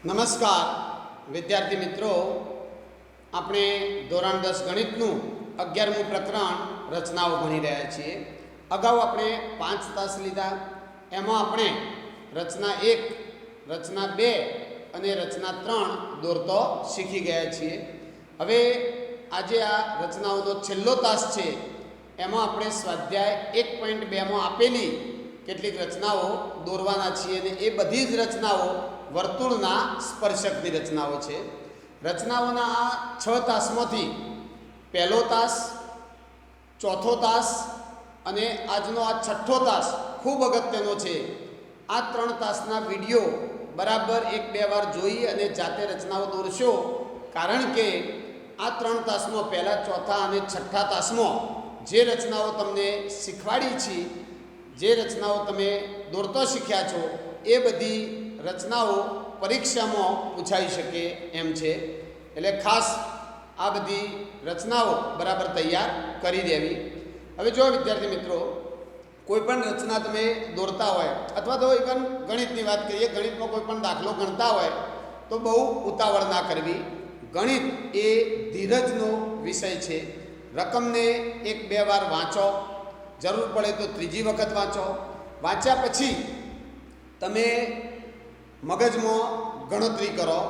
નમસ્કાર વિદ્યાર્થી મિત્રો, આપણે ધોરણ 10 ગણિતનું 11મું પ્રકરણ રચનાઓ ભણી રહ્યા છીએ. અગાઉ આપણે 5 તાસ લીધા. એમાં આપણે રચના 1, રચના 2 અને રચના 3 દોરતો શીખી ગયા છીએ. હવે આજે આ રચનાઓનો છેલ્લો તાસ છે. એમાં આપણે સ્વાધ્યાય 1.2માં આપેલી કેટલીક રચનાઓ દોરવાના છીએ અને એ બધી જ રચનાઓ વર્તુળના સ્પર્શકની રચનાઓ છે. રચનાઓના આ 6 તાસમાંથી પહેલો તાસ, ચોથો તાસ અને આજનો આ છઠ્ઠો તાસ ખૂબ અગત્યનો છે. આ 3 તાસના વિડીયો બરાબર 1-2 વાર જોઈ અને જાતે રચનાઓ દોરશો, કારણ કે આ 3 તાસમાં પહેલા, ચોથા અને છઠ્ઠા તાસમાં જે રચનાઓ તમને શીખવાડી છે, જે રચનાઓ તમે દોરતો શીખ્યા છો, એ બધી રચનાઓ પરીક્ષામાં પૂછાઈ શકે એમ છે. એટલે ખાસ આ બધી રચનાઓ બરાબર તૈયાર કરી દેવી. હવે જો વિદ્યાર્થી મિત્રો, કોઈ પણ રચના તમે દોરતા હોય અથવા તો ઇવન ગણિતની વાત કરીએ, ગણિતમાં કોઈ પણ દાખલો ગણતા હોય તો બહુ ઉતાવળ ના કરવી. ગણિત એ ધીરજનો વિષય છે. રકમને 1-2 વાર વાંચો, જરૂર પડે તો ત્રીજી વખત વાંચો. વાંચ્યા પછી તમે મગજમાં ગણતરી કરો,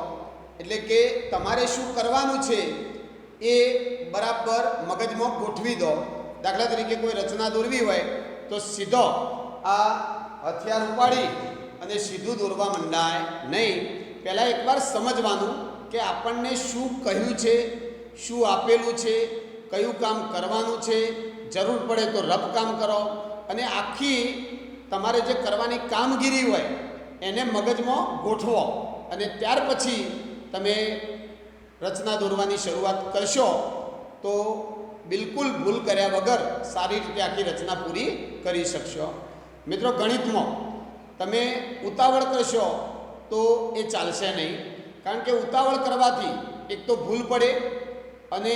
એટલે કે તમારે શું કરવાનું છે એ બરાબર મગજમાં ગોઠવી દો. દાખલા તરીકે કોઈ રચના દોરવી હોય તો સીધો આ હથિયાર ઉપાડી અને સીધું દોરવા મંડાય નહીં. પહેલાં એકવાર સમજવાનું કે આપણને શું કહ્યું છે, શું આપેલું છે, કયું કામ કરવાનું છે. જરૂર પડે તો રફ કામ કરો અને આખી તમારે જે કરવાની કામગીરી હોય એને મગજમાં ગોઠવો અને ત્યાર પછી તમે રચના દોરવાની શરૂઆત કરશો તો બિલકુલ ભૂલ કર્યા વગર સારી રીતે આખી રચના પૂરી કરી શકશો. મિત્રો, ગણિતમાં તમે ઉતાવળ કરશો તો એ ચાલશે નહીં, કારણ કે ઉતાવળ કરવાથી એક તો ભૂલ પડે અને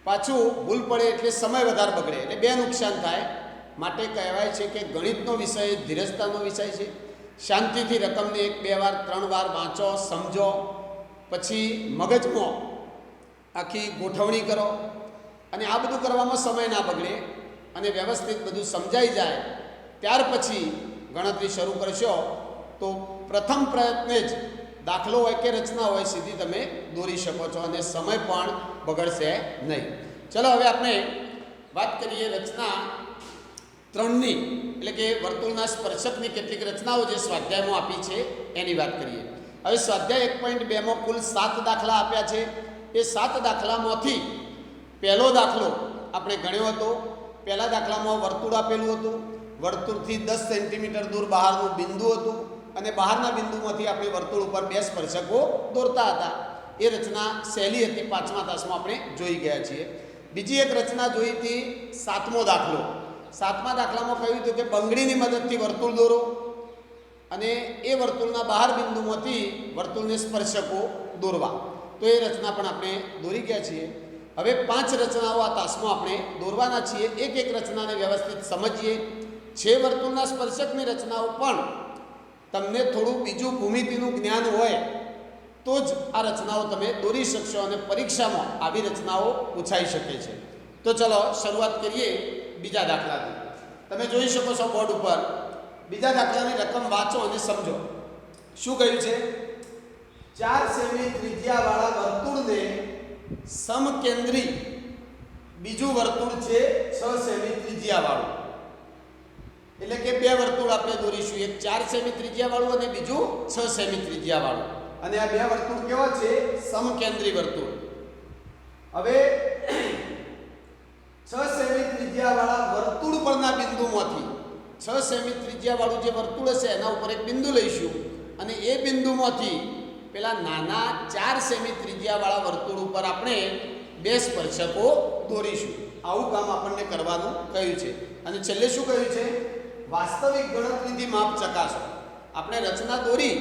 પાછું ભૂલ પડે એટલે સમય વધારે બગડે, એટલે 2 નુકસાન થાય. માટે કહેવાય છે કે ગણિતનો વિષય ધીરજતાનો વિષય છે. શાંતિથી રકમને 1-2 વાર 3 વાર વાંચો, સમજો, પછી મગજમાં આખી ગોઠવણી કરો અને આ બધું કરવામાં સમય ના બગડે અને વ્યવસ્થિત બધું સમજાઈ જાય ત્યાર પછી ગણતરી શરૂ કરશો તો પ્રથમ પ્રયત્ને જ દાખલો હોય કે રચના હોય સીધી તમે દોરી શકો છો અને સમય પણ બગડશે નહીં. ચલો હવે આપણે વાત કરીએ રચના 3ની, એટલે કે વર્તુળના સ્પર્શકની કેટલીક રચનાઓ જે સ્વાધ્યાયમાં આપી છે એની વાત કરીએ. હવે સ્વાધ્યાય 1.2માં કુલ 7 દાખલા આપ્યા છે. એ 7 દાખલામાંથી પહેલો દાખલો આપણે ગણ્યો હતો. પહેલા દાખલામાં વર્તુળ આપેલું હતું, વર્તુળથી 10 સેન્ટીમીટર દૂર બહારનું બિંદુ હતું અને બહારના બિંદુમાંથી આપણે વર્તુળ ઉપર 2 સ્પર્શકો દોરતા હતા. એ રચના સહેલી હતી, 5મા તાસમાં આપણે જોઈ ગયા છીએ. બીજી એક રચના જોઈ હતી 7મો દાખલો. 7મા દાખલામાં કહ્યું હતું કે બંગડીની મદદથી વર્તુળ દોરો અને એ વર્તુળના બહાર બિંદુમાંથી વર્તુળને સ્પર્શકો દોરવા. તો એ રચના પણ આપણે દોરી ગયા છીએ. હવે 5 રચનાઓ આ તાસમાં આપણે દોરવાના છીએ. એક એક રચનાને વ્યવસ્થિત સમજીએ. 6 વર્તુળના સ્પર્શકની રચનાઓ પણ તમને થોડું બીજું ભૂમિતિનું જ્ઞાન હોય તો જ આ રચનાઓ તમે દોરી શકશો અને પરીક્ષામાં આવી રચનાઓ પૂછાઈ શકે છે. તો ચલો શરૂઆત કરીએ બીજા દાખલાથી. તમે જોઈ શકો છો બોર્ડ ઉપર. બીજા દાખલાની રકમ વાંચો અને સમજો. શું કહ્યું છે? 4 સેમી ત્રિજ્યાવાળા વર્તુળને સમકેન્દ્રી બીજું વર્તુળ છે 6 સેમી ત્રિજ્યાવાળું. એટલે કે 2 વર્તુળ આપણે દોરીશું, એક 4 સેમી ત્રિજ્યાવાળું અને બીજું 6 સેમી ત્રિજ્યાવાળું. અને આ 2 વર્તુળ કેવા છે? સમકેન્દ્રી વર્તુળ. હવે 6 સેમી ત્રિજ્યાવાળા વર્તુળ પરના બિંદુમાંથી 6 સેમી ત્રિજ્યાવાળું જે વર્તુળ હશે એના ઉપર એક બિંદુ લઈશું અને એ બિંદુમાંથી પેલા નાના 4 સેમી ત્રિજ્યાવાળા વર્તુળ ઉપર આપણે 2 સ્પર્શકો દોરીશું. આવું કામ આપણને કરવાનું કહ્યું છે. અને છેલ્લે શું કહ્યું છે? વાસ્તવિક ગણતરીથી માપ ચકાસો. આપણે રચના દોરી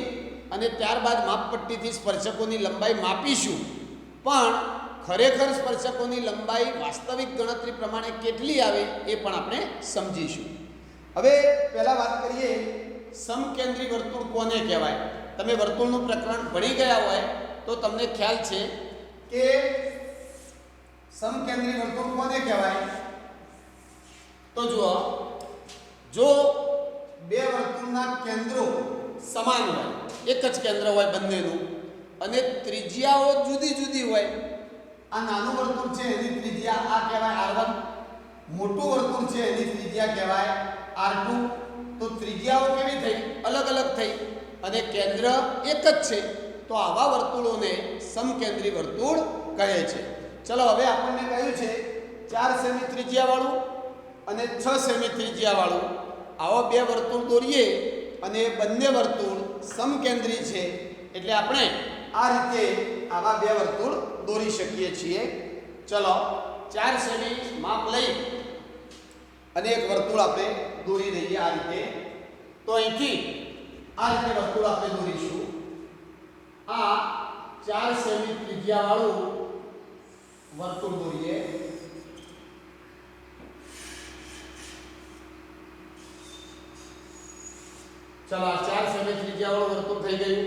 અને ત્યારબાદ માપપટ્ટીથી સ્પર્શકોની લંબાઈ માપીશું, પણ ખરેખર સ્પર્શકોની લંબાઈ વાસ્તવિક ગણતરી પ્રમાણે કેટલી આવે એ પણ આપણે સમજીશું. હવે પહેલાં વાત કરીએ સમકેન્દ્રી વર્તુળ કોને કહેવાય. તમે વર્તુળનું પ્રકરણ ભણી ગયા હોય તો તમને ખ્યાલ છે કે સમકેન્દ્રી વર્તુળ કોને કહેવાય? તો જુઓ, જો બે વર્તુળના કેન્દ્રો સમાન હોય, એક જ કેન્દ્ર હોય બંનેનું, અને ત્રિજ્યાઓ જુદી જુદી હોય, આ નાનું વર્તુળ છે એની ત્રિજ્યા આ કહેવાય r1, મોટું વર્તુળ છે એની ત્રિજ્યા કહેવાય r2. તો ત્રિજ્યાઓ કેવી થઈ? અલગ અલગ થઈ, અને કેન્દ્ર એક જ છે, તો આવા વર્તુળોને સમકેન્દ્રી વર્તુળ કહે છે. ચલો, હવે આપણને કહ્યું છે 4 સેમી ત્રિજ્યાવાળું અને 6 સેમી ત્રિજ્યાવાળું આવા બે વર્તુળ દોરીએ, અને બંને વર્તુળ સમકેન્દ્રી છે, એટલે આપણે આ રીતે આવા બે વર્તુળ દોરી શકીએ છીએ. ચલો, 4 સેમી માપ લઈ અને એક વર્તુળ આપણે દોરી દઈએ આ રીતે. તો અહીંથી આ રીતે વર્તુળ આપણે દોરીશું. આ 4 સેમી ત્રિજ્યાવાળું વર્તુળ દોરીએ. ચલો, આ 4 સેમી ત્રિજ્યાવાળું વર્તુળ થઈ ગયું.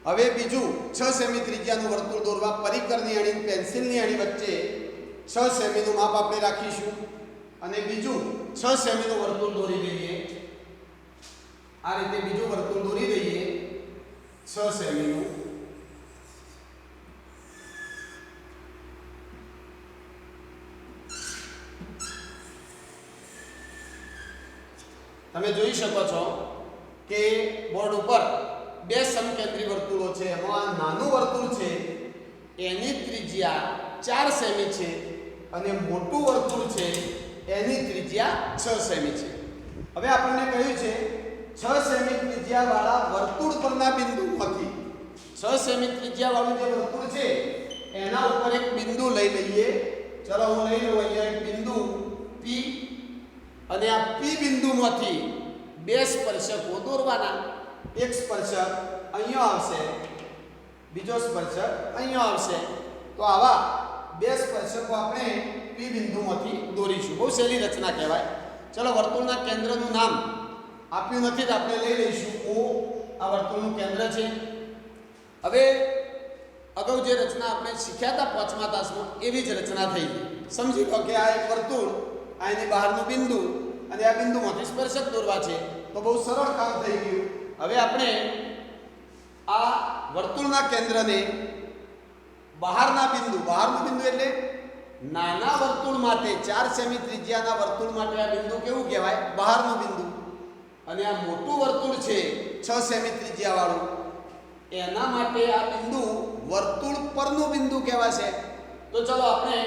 હવે બીજું 6 સેમી ત્રિજ્યાનું વર્તુળ દોરવા પરિકરની અણી અને પેન્સિલની અણી વચ્ચે 6 સેમીનું માપ આપણે રાખીશું, અને બીજું 6 સેમીનું વર્તુળ દોરી દઈએ. આ રીતે બીજું વર્તુળ દોરી દઈએ 6 સેમીનું. તમે જોઈ શકો છો કે બોર્ડ ઉપર બે સમકેન્દ્રી વર્તુળો છે. એમાં આ નાનું વર્તુળ છે એની ત્રિજ્યા 4 સેમી છે, અને મોટું વર્તુળ છે એની ત્રિજ્યા 6 સેમી છે. હવે આપણને કહ્યું છે 6 સેમી ત્રિજ્યાવાળા વર્તુળ પરના બિંદુમાંથી 6 સેમી ત્રિજ્યાવાળું જે વર્તુળ છે એના ઉપર એક બિંદુ લઈ લઈએ. ચલો, હું લઈ લઉં અહીંયા એક બિંદુ P, અને આ P બિંદુમાંથી બે સ્પર્શકો દોરવાના. એક સ્પર્શક અહીંયા આવશે, બીજો સ્પર્શક અહીંયા આવશે. તો આવા બે સ્પર્શકો આપણે P બિંદુમાંથી દોરીશું. બહુ સહેલી રચના કહેવાય. ચલો, વર્તુળના કેન્દ્રનું નામ આપ્યું નથી તો આપણે લઈ લઈશું O. આ વર્તુળનું કેન્દ્ર છે. હવે અગાઉ જે રચના આપણે શીખ્યા હતા 5મા તાસમાં એવી જ રચના થઈ ગઈ. સમજી લો કે આ એક વર્તુળ, આ એની બહારનું બિંદુ, અને આ બિંદુમાંથી સ્પર્શક દોરવા છે. તો બહુ સરળ કામ થઈ ગયું. હવે આપણે આ વર્તુળના કેન્દ્રને બહારનું બિંદુ એટલે નાના વર્તુળ માટે 4 સેમી ત્રિજ્યાના વર્તુળ માટે આ બિંદુ કેવું કહેવાય? બહારનું બિંદુ. અને આ મોટું વર્તુળ છે 6 સેમી ત્રિજ્યાવાળું, એના માટે આ બિંદુ વર્તુળ પરનું બિંદુ કહેવાશે. તો ચલો, આપણે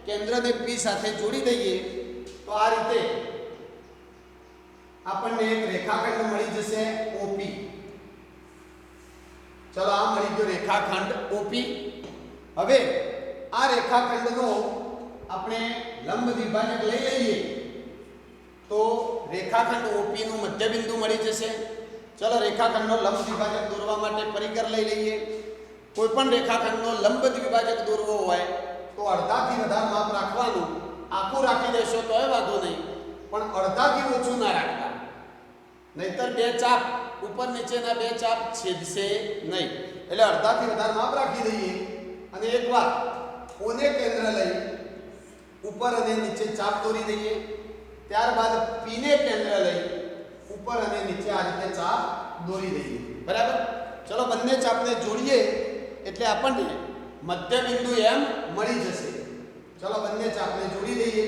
કેન્દ્રને P સાથે જોડી દઈએ. તો આ રીતે આપણને એક રેખાખંડ મળી જશે OP. ચલો, આ મળી ગયો રેખાખંડ OP. હવે આ રેખાખંડનો આપણે લંબ દ્વિભાજક લઈ લઈએ તો રેખાખંડ OP નું મધ્યબિંદુ મળી જશે. ચલો, રેખાખંડનો લંબ દ્વિભાજક દોરવા માટે પરિકર લઈ લઈએ. કોઈ પણ રેખાખંડનો લંબ દ્વિભાજક દોરવો હોય તો અડધાથી વધારે માપ રાખવાનું. આખું રાખી દેશો તોય વાંધો નહીં, પણ અડધાથી ઓછું ના રાખતા, નહીતર બે ચાપ ઉપર નીચેના બે ચાપ છેદશે નહીં. એટલે અડધાથી વધારે માપ રાખી દઈએ, અને એકવાર ઓને કેન્દ્ર લઈ ઉપર અને નીચે ચાપ દોરી દઈએ. ત્યારબાદ પીને કેન્દ્ર લઈ ઉપર અને નીચે આ રીતે ચાપ દોરી દઈએ. બરાબર. ચલો, બંને ચાપને જોડીએ એટલે આપણને મધ્યબિંદુ M મળી જશે. ચલો, બંને ચાપને જોડી દઈએ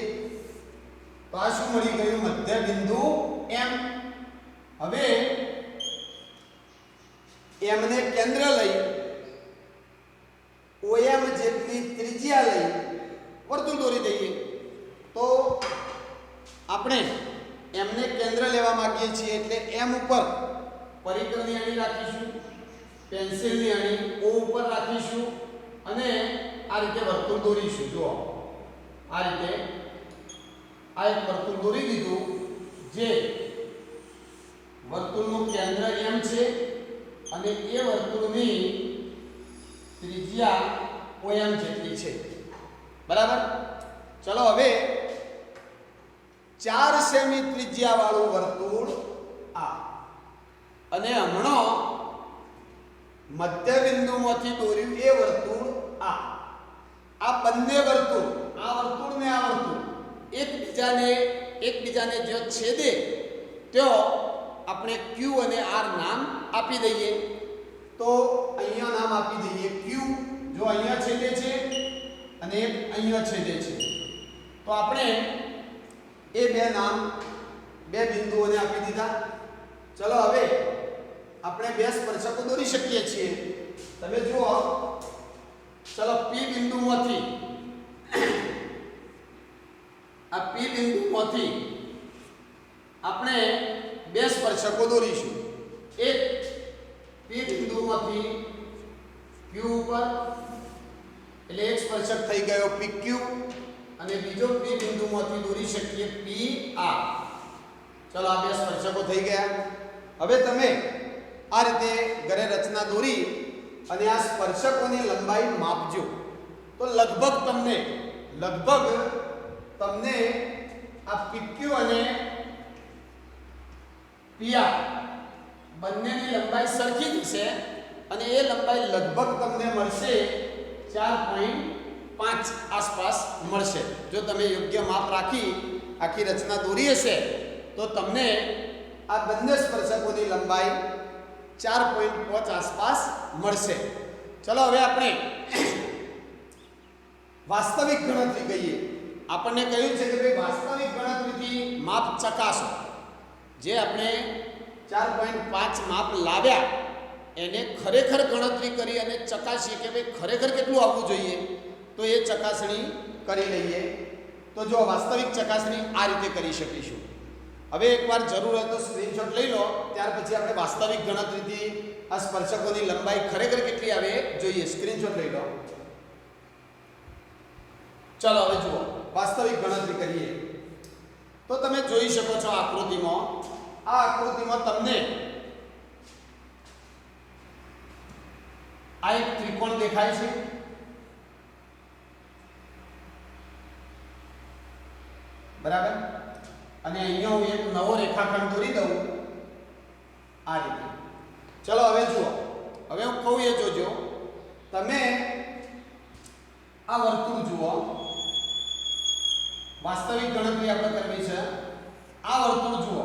તો આ શું મળી ગયું? મધ્યબિંદુ M. હવે M ને કેન્દ્ર લઈ OM જેટલી ત્રિજ્યા લઈ વર્તુળ દોરી દઈએ. તો આપણે M ને કેન્દ્ર લેવા માંગીએ છીએ એટલે M ઉપર પરિકરની અણી રાખીશું, પેન્સિલની અણી O ઉપર રાખીશું, અને આ રીતે વર્તુળ દોરીશું. જુઓ, આ રીતે આ એક વર્તુળ દોરી દીધું, જે વર્તુળનું કેન્દ્ર M છે અને એ વર્તુળની ત્રિજ્યા OM જેટલી છે. બરાબર. ચલો, હવે 4 સેમી ત્રિજ્યા વાળું વર્તુળ આ, અને હમણાં મધ્ય બિંદુમાંથી દોર્યું એ વર્તુળ આ બંને વર્તુળ, આ વર્તુળ ને આ વર્તુળ એકબીજાને જો છેદે ત્યાં આપણે Q અને R નામ આપી દઈએ. તો અહીંયા નામ આપી દઈએ Q, જો અહીંયા છેદે છે અને એક અહીંયા છેદે છે, તો આપણે એ બે બિંદુઓને આપી દીધા. ચલો હવે આપણે બે સ્પર્શકો દોરી શકીએ છીએ. તમે જુઓ, ચલો P બિંદુમાંથી આપણે બે સ્પર્શકો દોરીશું. એક P બિંદુમાંથી Q ઉપર, એટલે એક સ્પર્શક થઈ ગયો PQ, અને બીજો P બિંદુમાંથી દોરી શકીએ PR. ચલો આ બે સ્પર્શકો થઈ ગયા. હવે તમે આ રીતે ઘરે રચના દોરી અને આ સ્પર્શકોની લંબાઈ માપજો. તો લગભગ તમને આ PQ અને PR બંનેની લંબાઈ સરખી થશે, અને એ લંબાઈ લગભગ તમને મળશે 4.5 આસપાસ મળશે. જો તમે યોગ્ય માપ રાખી આખી રચના દોરી હશે તો તમને આ બંને સ્પર્શકોની લંબાઈ 4.5 આસપાસ મળશે. ચલો હવે આપણે વાસ્તવિક ગણતરી કહીએ. આપણને કહ્યું છે કે ભાઈ વાસ્તવિક ગણતરીથી માપ ચકાસો. જે આપણે 4.5 માપ લાવ્યા એને ખરેખર ગણતરી કરી અને ચકાસીએ કે ભાઈ ખરેખર કેટલું આવવું જોઈએ, તો એ ચકાસણી કરી લઈએ. તો જો વાસ્તવિક ચકાસણી આ રીતે કરી શકીશું. હવે એકવાર જરૂર હોય તો સ્ક્રીનશોટ લઈ લો, ત્યાર પછી આપણે વાસ્તવિક ગણતરીથી આ સ્પર્શકોની લંબાઈ ખરેખર કેટલી આવે જોઈએ. સ્ક્રીનશોટ લઈ લો. ચલો હવે જુઓ, વાસ્તવિક ગણતરી કરીએ. તો તમે જોઈ શકો છો આકૃતિમાં તમને આ એક ત્રિકોણ દેખાય છે. બરાબર. અને અહીંયા હું એક નવો રેખાખંડ દોરી દઉં આ રીતે. ચલો હવે જુઓ, હવે હું કહું એ જોજો. તમે આ વર્તુળ જુઓ, વાસ્તવિક ગણતરી આપણે કરવી છે. આ વર્તુળ જુઓ,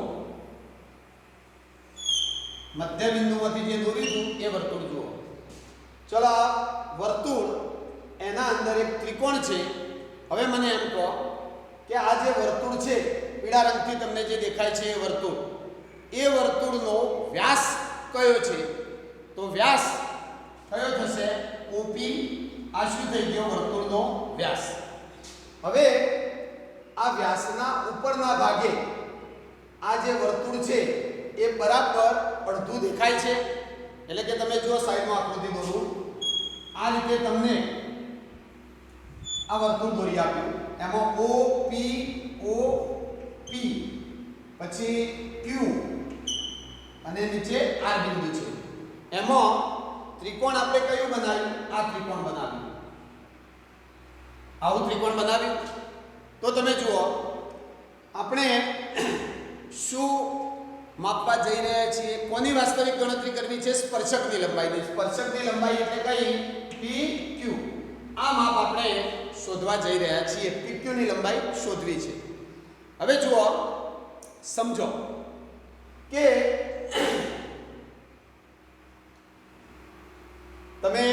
મધ્ય બિંદુમાંથી જે દોર્યું હતું એ વર્તુળ જુઓ. ચલો આ વર્તુળ, એના અંદર એક ત્રિકોણ છે. હવે મને એમ કહો કે આ જે વર્તુળ છે, પીળા રંગથી તમને જે દેખાય છે એ વર્તુળનો વ્યાસ કયો છે? તો વ્યાસ કયો થશે? OP. આ શું થઈ ગયો? વર્તુળનો વ્યાસ. હવે આ વ્યાસના ઉપરના ભાગે આ જે વર્તુળ છે એ બરાબર અડધું દેખાય છે. એટલે કે તમે જુઓ, સાઈડમાં આકૃતિ દોરું, આ રીતે તમને આ વર્તુળ દોરી આપ્યું. એમાં OP, પછી Q અને નીચે R બિંદુ છે. એમાં ત્રિકોણ આપણે કયું બનાવ્યું? આ ત્રિકોણ બનાવ્યું. આવું ત્રિકોણ બનાવ્યું. તો તમે જુઓ, આપણે શું માપવા જઈ રહ્યા છીએ? કોની વાસ્તવિક ગણતરી કરવી છે? સ્પર્શકની લંબાઈની. સ્પર્શકની લંબાઈ એટલે કઈ? PQ. આ માપ આપણે શોધવા જઈ રહ્યા છીએ. PQ ની લંબાઈ શોધવી છે. હવે જુઓ, સમજો કે તમે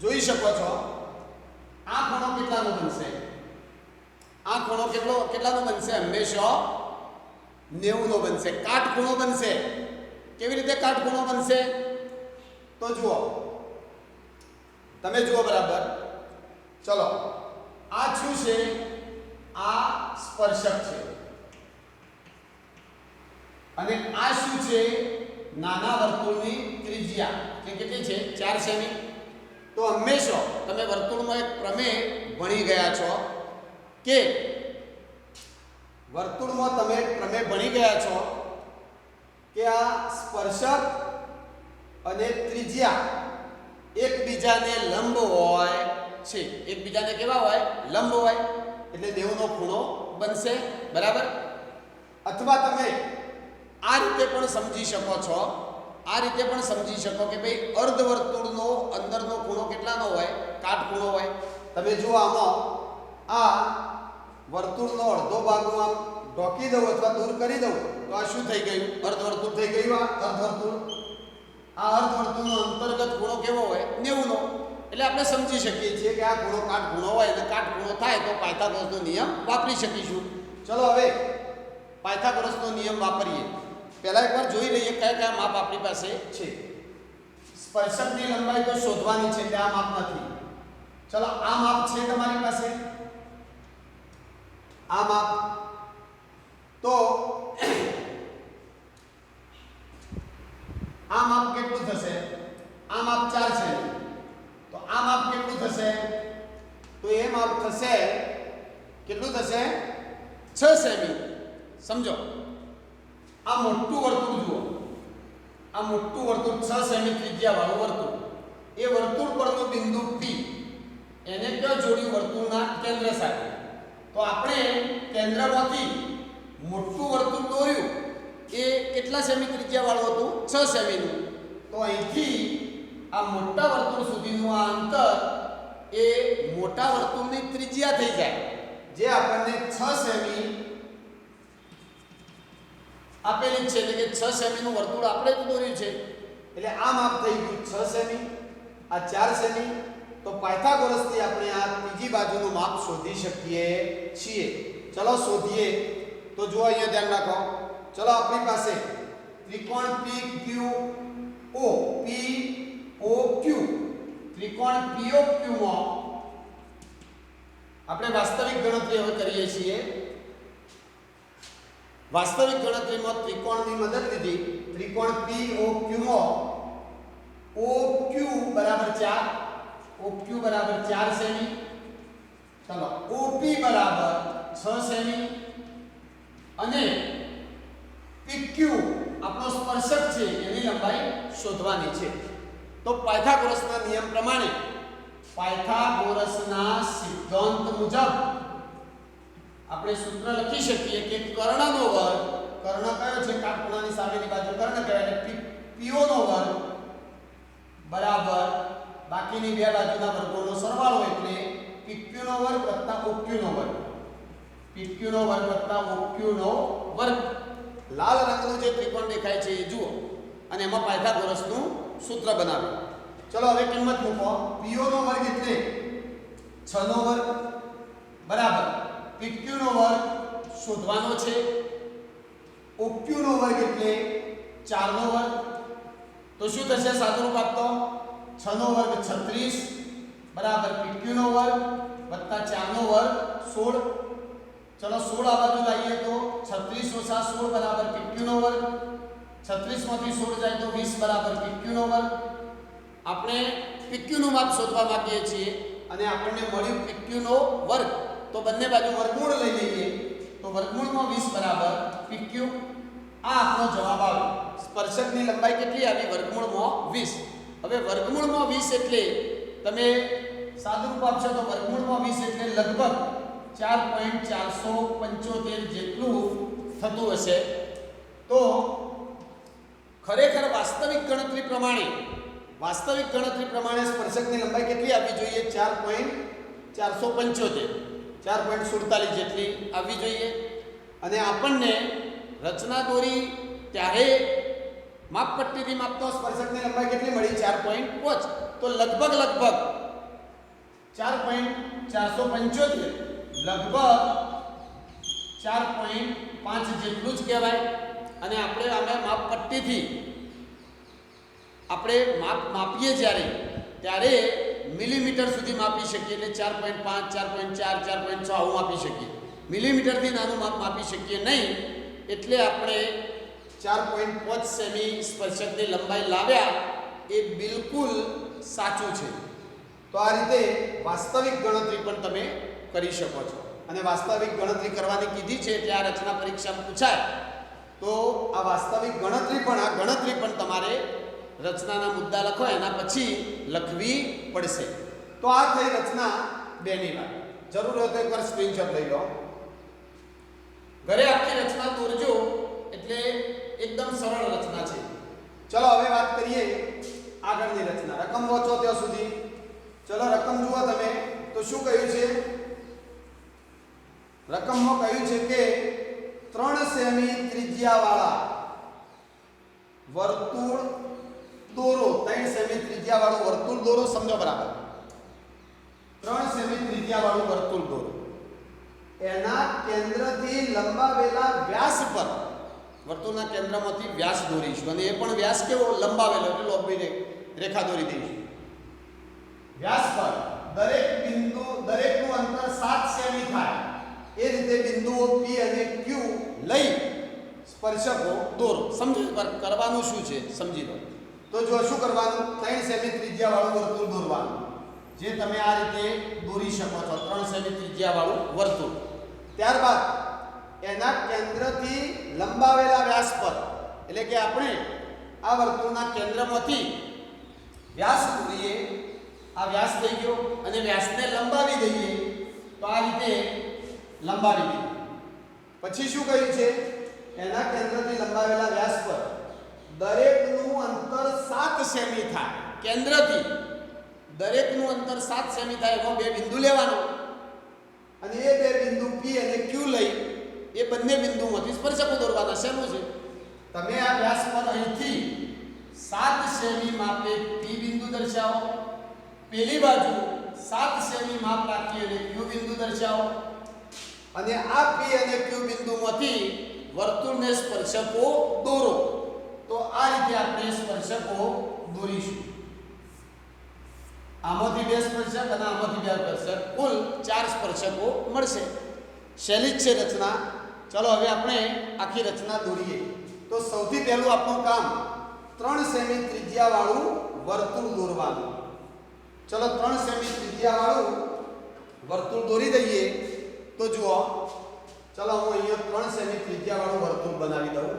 જોઈ શકો છો આ ખૂણો કેટલાનો બનશે? આ ખૂણો કેટલાનો બનશે? હંમેશા 90 નો બનશે. કાટખૂણો બનશે. કેવી રીતે કાટખૂણો બનશે? તો જુઓ, તમે જુઓ બરાબર. ચલો, આ શું છે? આ સ્પર્શક છે. અને આ શું છે? નાના વર્તુળની ત્રિજ્યા, કે કેટલી છે? 4 સેમી. તો હંમેશા તમે વર્તુળમાં એક પ્રમેય ભણી ગયા છો કે વર્તુળમાં તમે પ્રમેય ભણી ગયા છો કે આ સ્પર્શક અને ત્રિજ્યા એકબીજાને લંબ હોય છે. એકબીજાને કેવા હોય? લંબ હોય. એટલે 90 નો ખૂણો બનશે. બરાબર. અથવા તમે આ રીતે પણ સમજી શકો છો આ રીતે પણ સમજી શકો કે ભાઈ અર્ધવર્તુળનો અંદરનો ખૂણો કેટલાનો હોય, કાટખૂણો હોય. તમે જુઓ આમાં આ વર્તુળનો અડધો ભાગ હું આમ ઢોકી દઉં અથવા દૂર કરી દઉં તો આ શું થઈ ગયું? અર્ધવર્તુળ થઈ ગયું. આ અર્ધવર્તુળનો અંતર્ગત ખૂણો કેવો હોય? 90નો. એટલે આપણે સમજી શકીએ છીએ કે આ ખૂણો કાટખૂણો હોય અને કાટખૂણો થાય તો પાયથાગોરસનો નિયમ વાપરી શકીશું. ચલો હવે પાયથાગોરસનો નિયમ વાપરીએ. પહેલા એકવાર જોઈ લઈએ કયા કયા માપ આપણી પાસે છે. સ્પર્શકની લંબાઈ તો શોધવાની છે એટલે આ માપ નથી. ચલો આ માપ છે તમારી પાસે, આ માપ. તો આ માપ કેટલું થશે? આ માપ 4 છે. તો આ માપ કેટલું થશે? તો એ માપ થશે કેટલું થશે? 6 સેમી. સમજો આ મોટું વર્તુળ જુઓ, આ મોટું વર્તુળ 6 સેમી ત્રિજ્યા વાળું વર્તુળ. એ વર્તુળ પરનું બિંદુ P એને ક્યાં જોડ્યું? વર્તુળના કેન્દ્ર સાથે. તો આપણે કેન્દ્રમાંથી મોટું વર્તુળ દોર્યું. એ કેટલા સેમી ત્રિજ્યા વાળું હતું? 6 સેમીનું. તો અહીંથી આ મોટા વર્તુળ સુધીનું આ અંતર એ મોટા વર્તુળની ત્રિજ્યા થઈ જાય, જે આપણને 6 સેમી આપેલી છે. એટલે કે 6 સેમીનું વર્તુળ આપણે જ દોર્યું છે. એટલે આ માપ થઈ ગયું 6 સેમી, આ 4 સેમી. તો પાયથાગોરસથી આપણે આ ત્રીજી બાજુનું માપ શોધી શકીએ છીએ. ચલો શોધીએ. તો જુઓ અહીંયા ધ્યાન રાખો. ચલો આપણી પાસે ત્રિકોણ PQO, POQ, ત્રિકોણ POQ માં આપણે વાસ્તવિક ગણતરી હવે કરીએ છીએ. વાસ્તવિક ગણતરીમાં ત્રિકોણની મદદ લીધી. ત્રિકોણ POQ માં OQ બરાબર 4, OQ બરાબર 4 સેમી. ચલો OP બરાબર 6 સેમી અને PQ આપણો સ્પર્શક છે એની લંબાઈ શોધવાની છે. તો પાયથાગોરસના નિયમ પ્રમાણે, પાયથાગોરસના સિદ્ધાંત મુજબ આપણે સૂત્ર લખી શકીએ કે કર્ણનો વર્ગ, કર્ણ કયો છે? કાટખૂણાની સામેની બાજુ કર્ણ કહેવાય. એટલે PO નો વર્ગ બરાબર બાકીની બે બાજુના વર્ગોનો સરવાળો એટલે PQ નો વર્ગ વત્તા OQ નો વર્ગ. PQ નો વર્ગ વત્તા OQ નો વર્ગ. લાલ રંગનું જે ત્રિકોણ દેખાય છે એ જુઓ અને એમાં પાયથાગોરસનું સૂત્ર બનાવ્યું. ચલો હવે કિંમત મૂકો. PO નો વર્ગ એટલે 6 નો વર્ગ બરાબર PQ નો વર્ગ શોધવાનો છે. OQ નો વર્ગ એટલે 4 નો વર્ગ. તો શું થશે? સાદુરૂપ આપતો 6 નો વર્ગ 36 બરાબર PQ નો વર્ગ વત્તા 4 નો વર્ગ 16. ચલો 16 આ બાજુ લાવીએ તો 36 ઓછા 16 બરાબર PQ નો વર્ગ. 36 માંથી 16 જાય તો 20 બરાબર PQ નો વર્ગ. આપણે PQ નું માપ શોધવા માંગીએ છીએ અને આપણને મળ્યું PQ નો વર્ગ. તો બંને બાજુ વર્ગમૂળ લઈ લઈએ તો વર્ગમૂળમાં 20 બરાબર PQ. આ આપણો જવાબ આવ્યો. સ્પર્શકની લંબાઈ કેટલી આવી? વર્ગમૂળમાં 20. હવે વર્ગમૂળમાં 20 એટલે તમે સાદુરૂપ આપશો તો વર્ગમૂળમાં 20 એટલે લગભગ 4.475 જેટલું થતું હશે. તો ખરેખર વાસ્તવિક ગણતરી પ્રમાણે સ્પર્શકની લંબાઈ કેટલી આવવી જોઈએ? 4.475, 4.47 જેટલી આવવી જોઈએ. અને આપણને રચના દોરી ત્યારે માપપટ્ટીથી માપતો સ્પર્શકની લંબાઈ કેટલી મળી? 4.5. તો લગભગ 4.475 લગભગ 4.5 જેટલું જ કહેવાય. અને આપણે આમે માપપટ્ટીથી આપણે માપીએ ત્યારે મિલીમીટર સુધી માપી શકીએ. એટલે 4.5, 4.4, 4.6 આવું માપી શકીએ. મિલીમીટરથી નાનું માપ માપી શકીએ નહીં. એટલે આપણે 4.5 સેમી સ્પર્શકની લંબાઈ લાવ્યા એ બિલકુલ સાચું છે. તો આ રીતે વાસ્તવિક ગણતરી પણ તમે કરી શકો છો. અને વાસ્તવિક ગણતરી કરવાની કીધી છે એટલે આ રચના પરીક્ષામાં પૂછાય તો આ વાસ્તવિક ગણતરી પણ તમારે રચનાના મુદ્દા લખો એના પછી લખવી પડશે. તો આ થઈ રચના 2 ની વાત. જરૂર હોય તો એકવાર સ્ક્રીનશોટ લઈ લો. ઘરે આખી રચના દોરજો એટલે એકદમ સરળ રચના છે. ચલો હવે વાત કરીએ આગળની રચના. રકમ વાંચો ત્યાં સુધી. ચલો રકમ જુઓ તમે તો શું કહ્યું છે? રકમમાં કહ્યું છે કે 3 સેમી ત્રિજ્યાવાળા વર્તુળ દોરો. 3 સેમી ત્રિજ્યાવાળું વર્તુળ દોરો. સમજો બરાબર. 3 સેમી ત્રિજ્યાવાળું વર્તુળ દોરો. એના કેન્દ્રથી લંબાવેલા વ્યાસ પર, વર્તુળના કેન્દ્રમાંથી વ્યાસ દોરીશું અને એ પણ વ્યાસ કેવો? લંબાવેલો, એટલે લોબી રેખા દોરી દઈશું. વ્યાસ પર દરેકનું અંતર 7 સેમી થાય એ રીતે બિંદુઓ P અને Q લઈ સ્પર્શકો દોરો. સમજો કરવાનું શું છે સમજી લો. તો જો શું કરવાનું? 3 સેમી ત્રિજ્યાવાળું વર્તુળ દોરવાનું, જે તમે આ રીતે દોરી શકો છો. 3 સેમી ત્રિજ્યાવાળું વર્તુળ. ત્યારબાદ એના કેન્દ્રથી લંબાવેલા વ્યાસ પર, એટલે કે આપણે આ વર્તુળના કેન્દ્રમાંથી વ્યાસ દોરીએ. આ વ્યાસ થઈ ગયો અને વ્યાસને લંબાવી દઈએ. તો આ રીતે લંબાવી દઈએ. પછી શું કહ્યું છે? એના કેન્દ્રથી લંબાવેલા વ્યાસ પર દરેકનું અંતર 7 સેમી થાય. કેન્દ્રથી દરેકનું અંતર 7 સેમી થાય. એમાં 2 બિંદુ લેવાનો અને એ 2 બિંદુ P અને Q લઈ એ બંને બિંદુમાંથી સ્પર્શકો દોરવાના. શેનું છે? તમે આ વ્યાસ પર અહીંથી 7 સેમી માપે P બિંદુ દર્શાવો, પેલી બાજુ 7 સેમી માપ રાખી અને Q બિંદુ દર્શાવો અને આ P અને Q બિંદુમાંથી વર્તુળને સ્પર્શકો દોરો. તો આ રીતે આપણે સ્પર્શકો દોરીશું. આમાંથી 2 સ્પર્શક અને આમાંથી 2 સ્પર્શક, કુલ 4 સ્પર્શકો મળશે. સહેલી જ છે રચના. ચલો હવે આપણે આખી રચના દોરીએ. તો સૌથી પહેલું આપણું કામ 3 સેમી ત્રિજ્યાવાળું વર્તુળ દોરવાનું. ચલો 3 સેમી ત્રિજ્યાવાળું વર્તુળ દોરી દઈએ. તો જુઓ, ચલો હું અહીંયા 3 સેમી ત્રિજ્યાવાળું વર્તુળ બનાવી દઉં.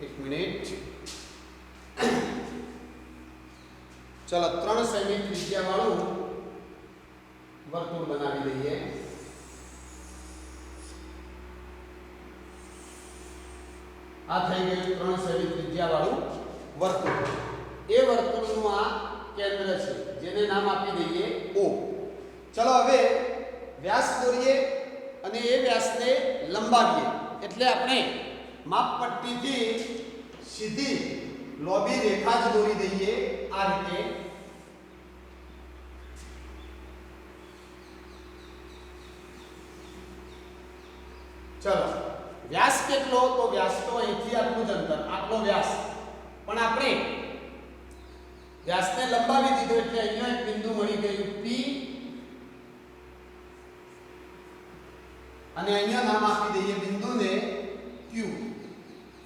એક મિનિટ. ચલો 3 સેમી ત્રિજ્યાવાળું વર્તુળ બનાવી દઈએ. આ થઈ ગયું 3 સેમી ત્રિજ્યાવાળું વર્તુળ. એ વર્તુળનું આ કેન્દ્ર છે, જેને નામ આપી દઈએ O. ચલો હવે વ્યાસ દોરીએ અને એ વ્યાસને લંબાવીએ. એટલે આપણે માપપટ્ટીથી સીધી લોબી રેખા જ દોરી દઈએ આ રીતે. ચલો વ્યાસ કેટલો? તો વ્યાસ તો અહીંથી આટલું જ અંતર, આટલો વ્યાસ. પણ આપણે વ્યાસને લંબાવી દીધો એટલે અહીંયા એક બિંદુ મળી ગયું P અને અહીંયા નામ આપી દઈએ બિંદુને Q.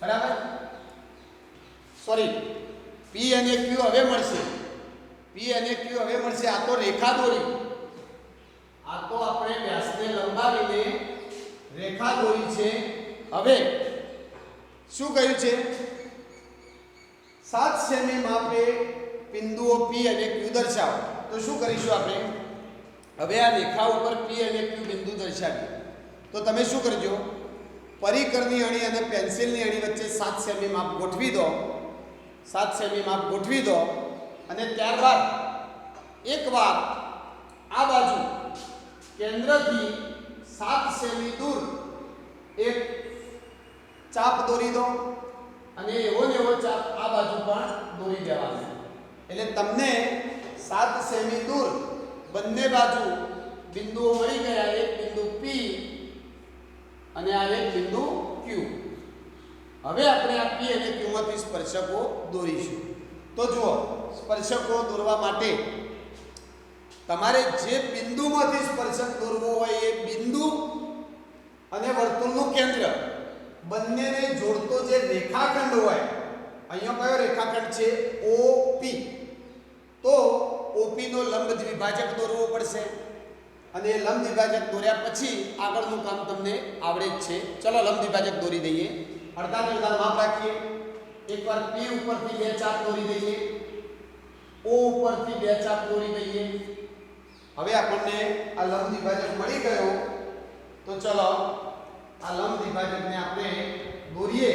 બરાબર? સોરી, P અને Q હવે મળશે. P અને Q હવે મળશે. આ તો રેખા દોરી. આ તો આપણે વ્યાસને લંબાવીને રેખા દોરી છે. હવે શું કહ્યું છે? 7 સેમી માપે બિંદુઓ P અને Q દર્શાવો. તો શું કરીશું આપણે? હવે આ રેખા ઉપર P અને Q બિંદુ દર્શાવીએ. તો તમે શું કરજો? પરિકરની અણી અને પેન્સિલની અણી વચ્ચે 7 સેમી માપ ગોઠવી દો. 7 સેમી માપ ગોઠવી દો અને ત્યારબાદ એકવાર આ બાજુ કેન્દ્રથી 7 સેમી દૂર એક ચાપ દોરી દો અને એવો ને એવો ચાપ આ બાજુ પણ દોરી દેવાનો. એટલે તમને 7 સેમી દૂર બંને બાજુ બિંદુઓ મળી ગયા. એક બિંદુ P અને આ એક બિંદુ Q. હવે આપણે આ P અને Q માંથી સ્પર્શકો દોરીશું. તો જુઓ, સ્પર્શકો દોરવા માટે તમારે જે બિંદુમાંથી સ્પર્શક દોરવો હોય એ બિંદુ અને વર્તુળનું કેન્દ્ર બંનેને જોડતો જે રેખાખંડ હોય, અહીંયા કયો રેખાખંડ છે? OP. તો OP નો લંબ દ્વિભાજક દોરવો પડશે અને એ લંબ દ્વિભાજક દોર્યા પછી આગળનું કામ તમને આવડે જ છે. ચલો લંબ દ્વિભાજક દોરી દઈએ. અડધા માપ રાખીએ. એકવાર P ઉપરથી 2 ચાપ દોરી દઈએ. O ઉપરથી 2 ચાપ દોરી દઈએ. હવે આપણને આ લંબ દ્વિભાજક મળી ગયો. તો ચલો આ લંબ દ્વિભાજકને આપણે દોરીએ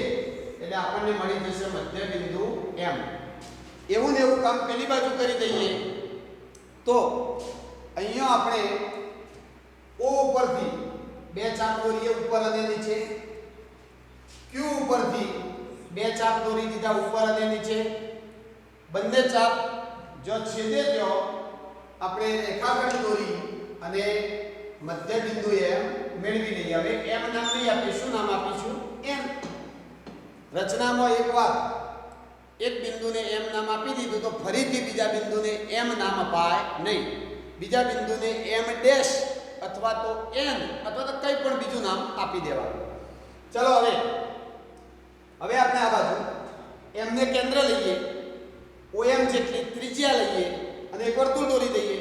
એટલે આપણને મળી જશે મધ્ય બિંદુ M. એવું ને એવું કામ પેલી બાજુ કરી દઈએ તો અહીંયા આપણે O ઉપરથી બે ચાપ દોરીએ ઉપર અને નીચે, Q ઉપરથી બે ચાપ દોરી દીધા ઉપર અને નીચે. બંને ચાપ જો છેદે ત્યાં આપણે રેખાખંડ દોરી અને મધ્ય બિંદુ M મેળવી લઈએ. હવે M નામ નહીં આપીએ, શું નામ આપીશું? M. રચનામાં એકવાર એક બિંદુને M નામ આપી દીધું તો ફરીથી બીજા બિંદુને M નામ અપાય નહીં. બીજા બિંદુને M ડેશ અથવા તો N અથવા તો કંઈ પણ બીજું નામ આપી દેવાનું. ચલો હવે આપણે આ બાજુ M ને કેન્દ્ર લઈએ, OM જેટલી ત્રિજ્યા લઈએ અને એક વર્તુળ દોરી દઈએ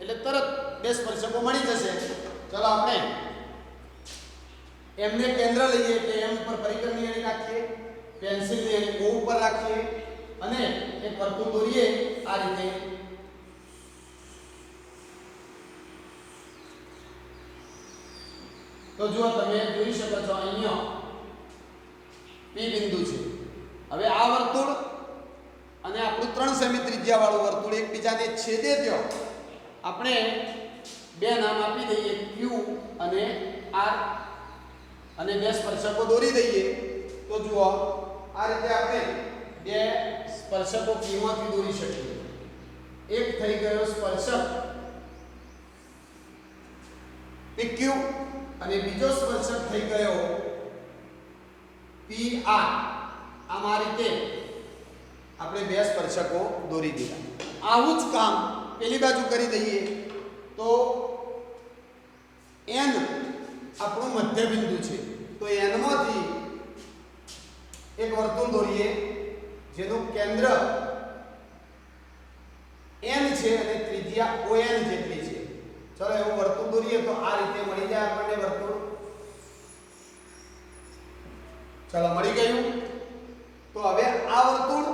એટલે તરત બે સ્પર્શકો મળી જશે. ચલો આપણે M ને કેન્દ્ર લઈએ એટલે M ઉપર પરિક્રમની અણી રાખીએ, પેન્સિલની અણી O ઉપર રાખીએ અને એક વર્તુળ દોરીએ આ રીતે. તો જો તમે જોઈ શકો છો અહીંયા P બિંદુ છે. હવે આ વર્તુળ અને આપણું 3 સેમી ત્રિજ્યા વાળું વર્તુળ એકબીજાને છેદે ત્યાં આપણે બે નામ આપી દઈએ Q અને R અને બે સ્પર્શકો દોરી દઈએ. તો જુઓ આ રીતે આપણે બે સ્પર્શકો Q માંથી દોરી શકીએ. એક થઈ ગયો સ્પર્શક PQ અને બીજો સ્પર્શક થઈ ગયો PR. આમ આ રીતે આપણે બે સ્પર્શકો દોરી દીધા. આવું જ કામ પેલી બાજુ કરી દઈએ તો N આપણું મધ્ય બિંદુ છે તો N માંથી એક વર્તુળ દોરીએ જેનું કેન્દ્ર N છે અને ત્રિજ્યા ON જેટલી છે. ચલો એવું વર્તુળ દોરીએ તો આ રીતે મળી જાય આપણને વર્તુળ. ચલો મળી ગયું. તો હવે આ વર્તુળ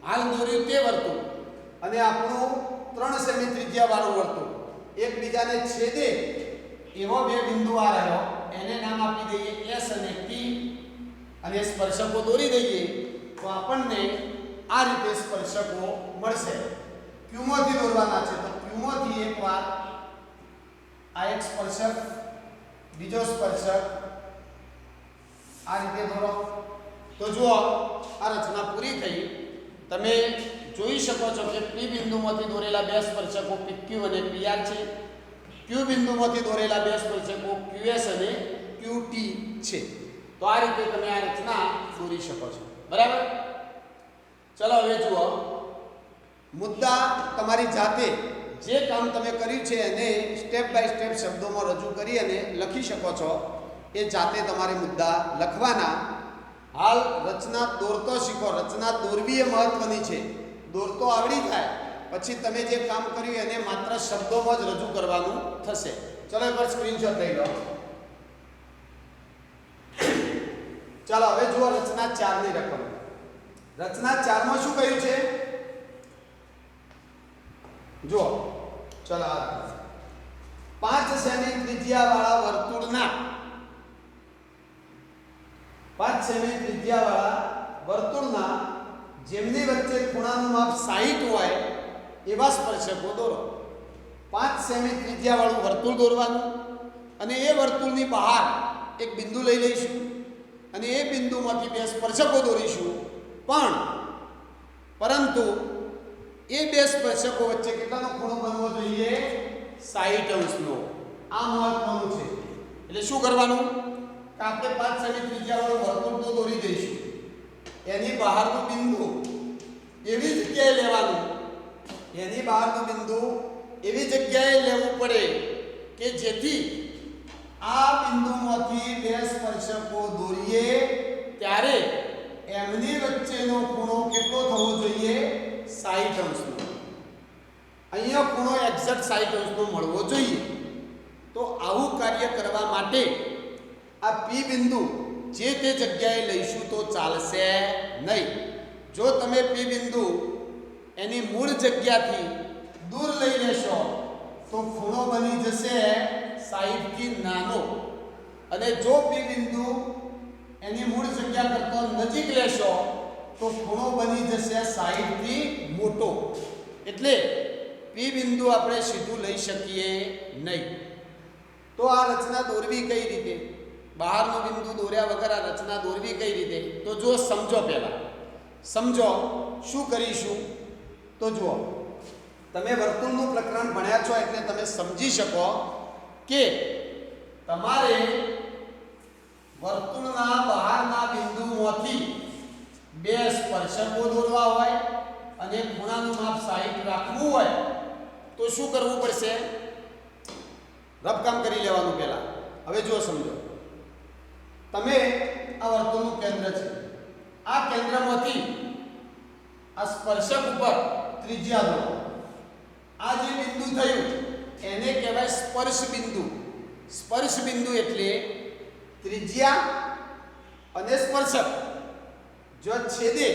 હાલ દોર્યું તે વર્તુળ અને આપણું 3 સેમી ત્રિજ્યા વાળું વર્તુળ એકબીજાને છેદે એવો બે બિંદુ આ રહ્યો, એને નામ આપી દઈએ S અને T અને સ્પર્શકો દોરી દઈએ તો આપણને આ રીતે સ્પર્શકો મળશે. Q માંથી દોરવાના છે તો Q માંથી એકવાર આ એક સ્પર્શક, બીજો સ્પર્શક આ રીતે દોરો. તો જુઓ આ રચના પૂરી થઈ. તમે જોઈ શકો છો કે P બિંદુમાંથી દોરેલા બે સ્પર્શકો PQ અને PR છે. Q બિંદુમાંથી દોરેલા બે સ્પર્શકો QS અને QT છે. તો આ રીતે તમે આ રચના દોરી શકો છો. બરાબર. ચલો હવે જુઓ મુદ્દા તમારી જાતે જે કામ તમે કર્યું છે એને સ્ટેપ બાય સ્ટેપ શબ્દોમાં રજૂ કરી અને લખી શકો છો. એ જાતે તમારે મુદ્દા લખવાના. હાલ રચના દોરતો શીખો. રચના દોરવી એ મહત્વની છે. દોરતો આવડી જાય પછી તમે જે કામ કર્યું એને માત્ર શબ્દોમાં જ રજૂ કરવાનું થશે. ચલો એકવાર સ્ક્રીનશોટ લઈ લો. ચાલો હવે જુઓ રચના 4 ની રકમ. રચના 4 માં શું કહ્યું છે જુઓ. ચલો 5 સેમી ત્રિજ્યા વાળા વર્તુળના 5 સેમી ત્રિજ્યા વાળા વર્તુળના જેમની વચ્ચે ખૂણાનું માપ 60 હોય એવા સ્પર્શકો દોરો. 5 સેમી ત્રિજ્યા વાળું વર્તુળ દોરવાનું અને એ વર્તુળની બહાર એક બિંદુ લઈ લઈશું અને એ બિંદુમાંથી બે સ્પર્શકો દોરીશું. પરંતુ એ બે સ્પર્શકો વચ્ચે કેટલાનો ખૂણો બનવો જોઈએ? 60 અંશનો. આ મહત્વનું છે. એટલે શું કરવાનું કે આપણે 5 સેમી ત્રિજ્યા વાળું વર્તુળ તો દોરી દઈશું. એની બહારનું બિંદુ એવી જગ્યાએ લેવાનું, એની બહારનું બિંદુ એવી જગ્યાએ લેવું પડે કે જેથી આ બિંદુમાંથી બે સ્પર્શકો દોરીએ ત્યારે એમની વચ્ચેનો ખૂણો કેટલો થવો જોઈએ? 60 અંશનો. અહીંયા ખૂણો એક્ઝેક્ટ 60 અંશનો મળવો જોઈએ. તો આવું કાર્ય કરવા માટે આ P બિંદુ જે તે જગ્યાએ લઈશું તો ચાલશે નહીં. જો તમે P બિંદુ એની મૂળ જગ્યાથી દૂર લઈ લેશો તો ખૂણો બની જશે 60 થી નાનો. અને જો P બિંદુ એની મૂળ જગ્યા કરતો નજીક લેશો તો ખૂણો બની જશે 60 થી મોટો. એટલે P બિંદુ આપણે સીધું લઈ શકીએ નહીં. તો આ રચના દોરવી કઈ રીતે? બહારનો બિંદુ દોર્યા વગર આ રચના દોરવી કઈ રીતે? તો જો સમજો, પહેલા સમજો શું કરીશું. તો જુઓ, તમે વર્તુળનું પ્રકરણ ભણ્યા છો એટલે તમે સમજી શકો કે તમારે વર્તુળના બહારના બિંદુમાંથી બે સ્પર્શકો દોરવા હોય અને ખૂણાનું માપ 60 રાખવું હોય તો શું કરવું પડશે? રફકામ કરી લેવાનું પહેલા. હવે જો સમજો, તમે આ વર્તુળનું કેન્દ્ર છે, આ કેન્દ્રમાંથી આ સ્પર્શક ઉપર ત્રિજ્યા દોરો. આ જે બિંદુ થયું એને કહેવાય સ્પર્શ બિંદુ. સ્પર્શ બિંદુ એટલે ત્રિજ્યા અને સ્પર્શક જો છેદે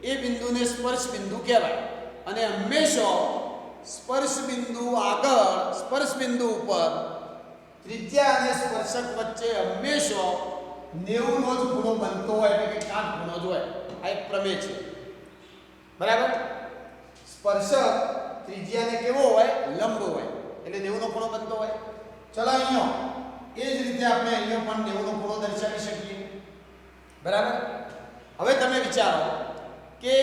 એ બિંદુને સ્પર્શ બિંદુ કહેવાય. અને હંમેશા સ્પર્શ બિંદુ આગળ, સ્પર્શ બિંદુ ઉપર ત્રિજ્યા અને સ્પર્શક વચ્ચે હંમેશા 90 નો જ ખૂણો બનતો હોય, એટલે કે કાટ ખૂણો જ હોય. આ એક પ્રમેય છે, બરાબર. સ્પર્શક ત્રિજ્યાને કેવો હોય? લંબ હોય, એટલે 90 નો ખૂણો બનતો હોય. ચલો અહીંયા એ જ રીતે આપણે અહીંયા પણ 90 નો ખૂણો દર્શાવી શકીએ, બરાબર. હવે તમે વિચારો કે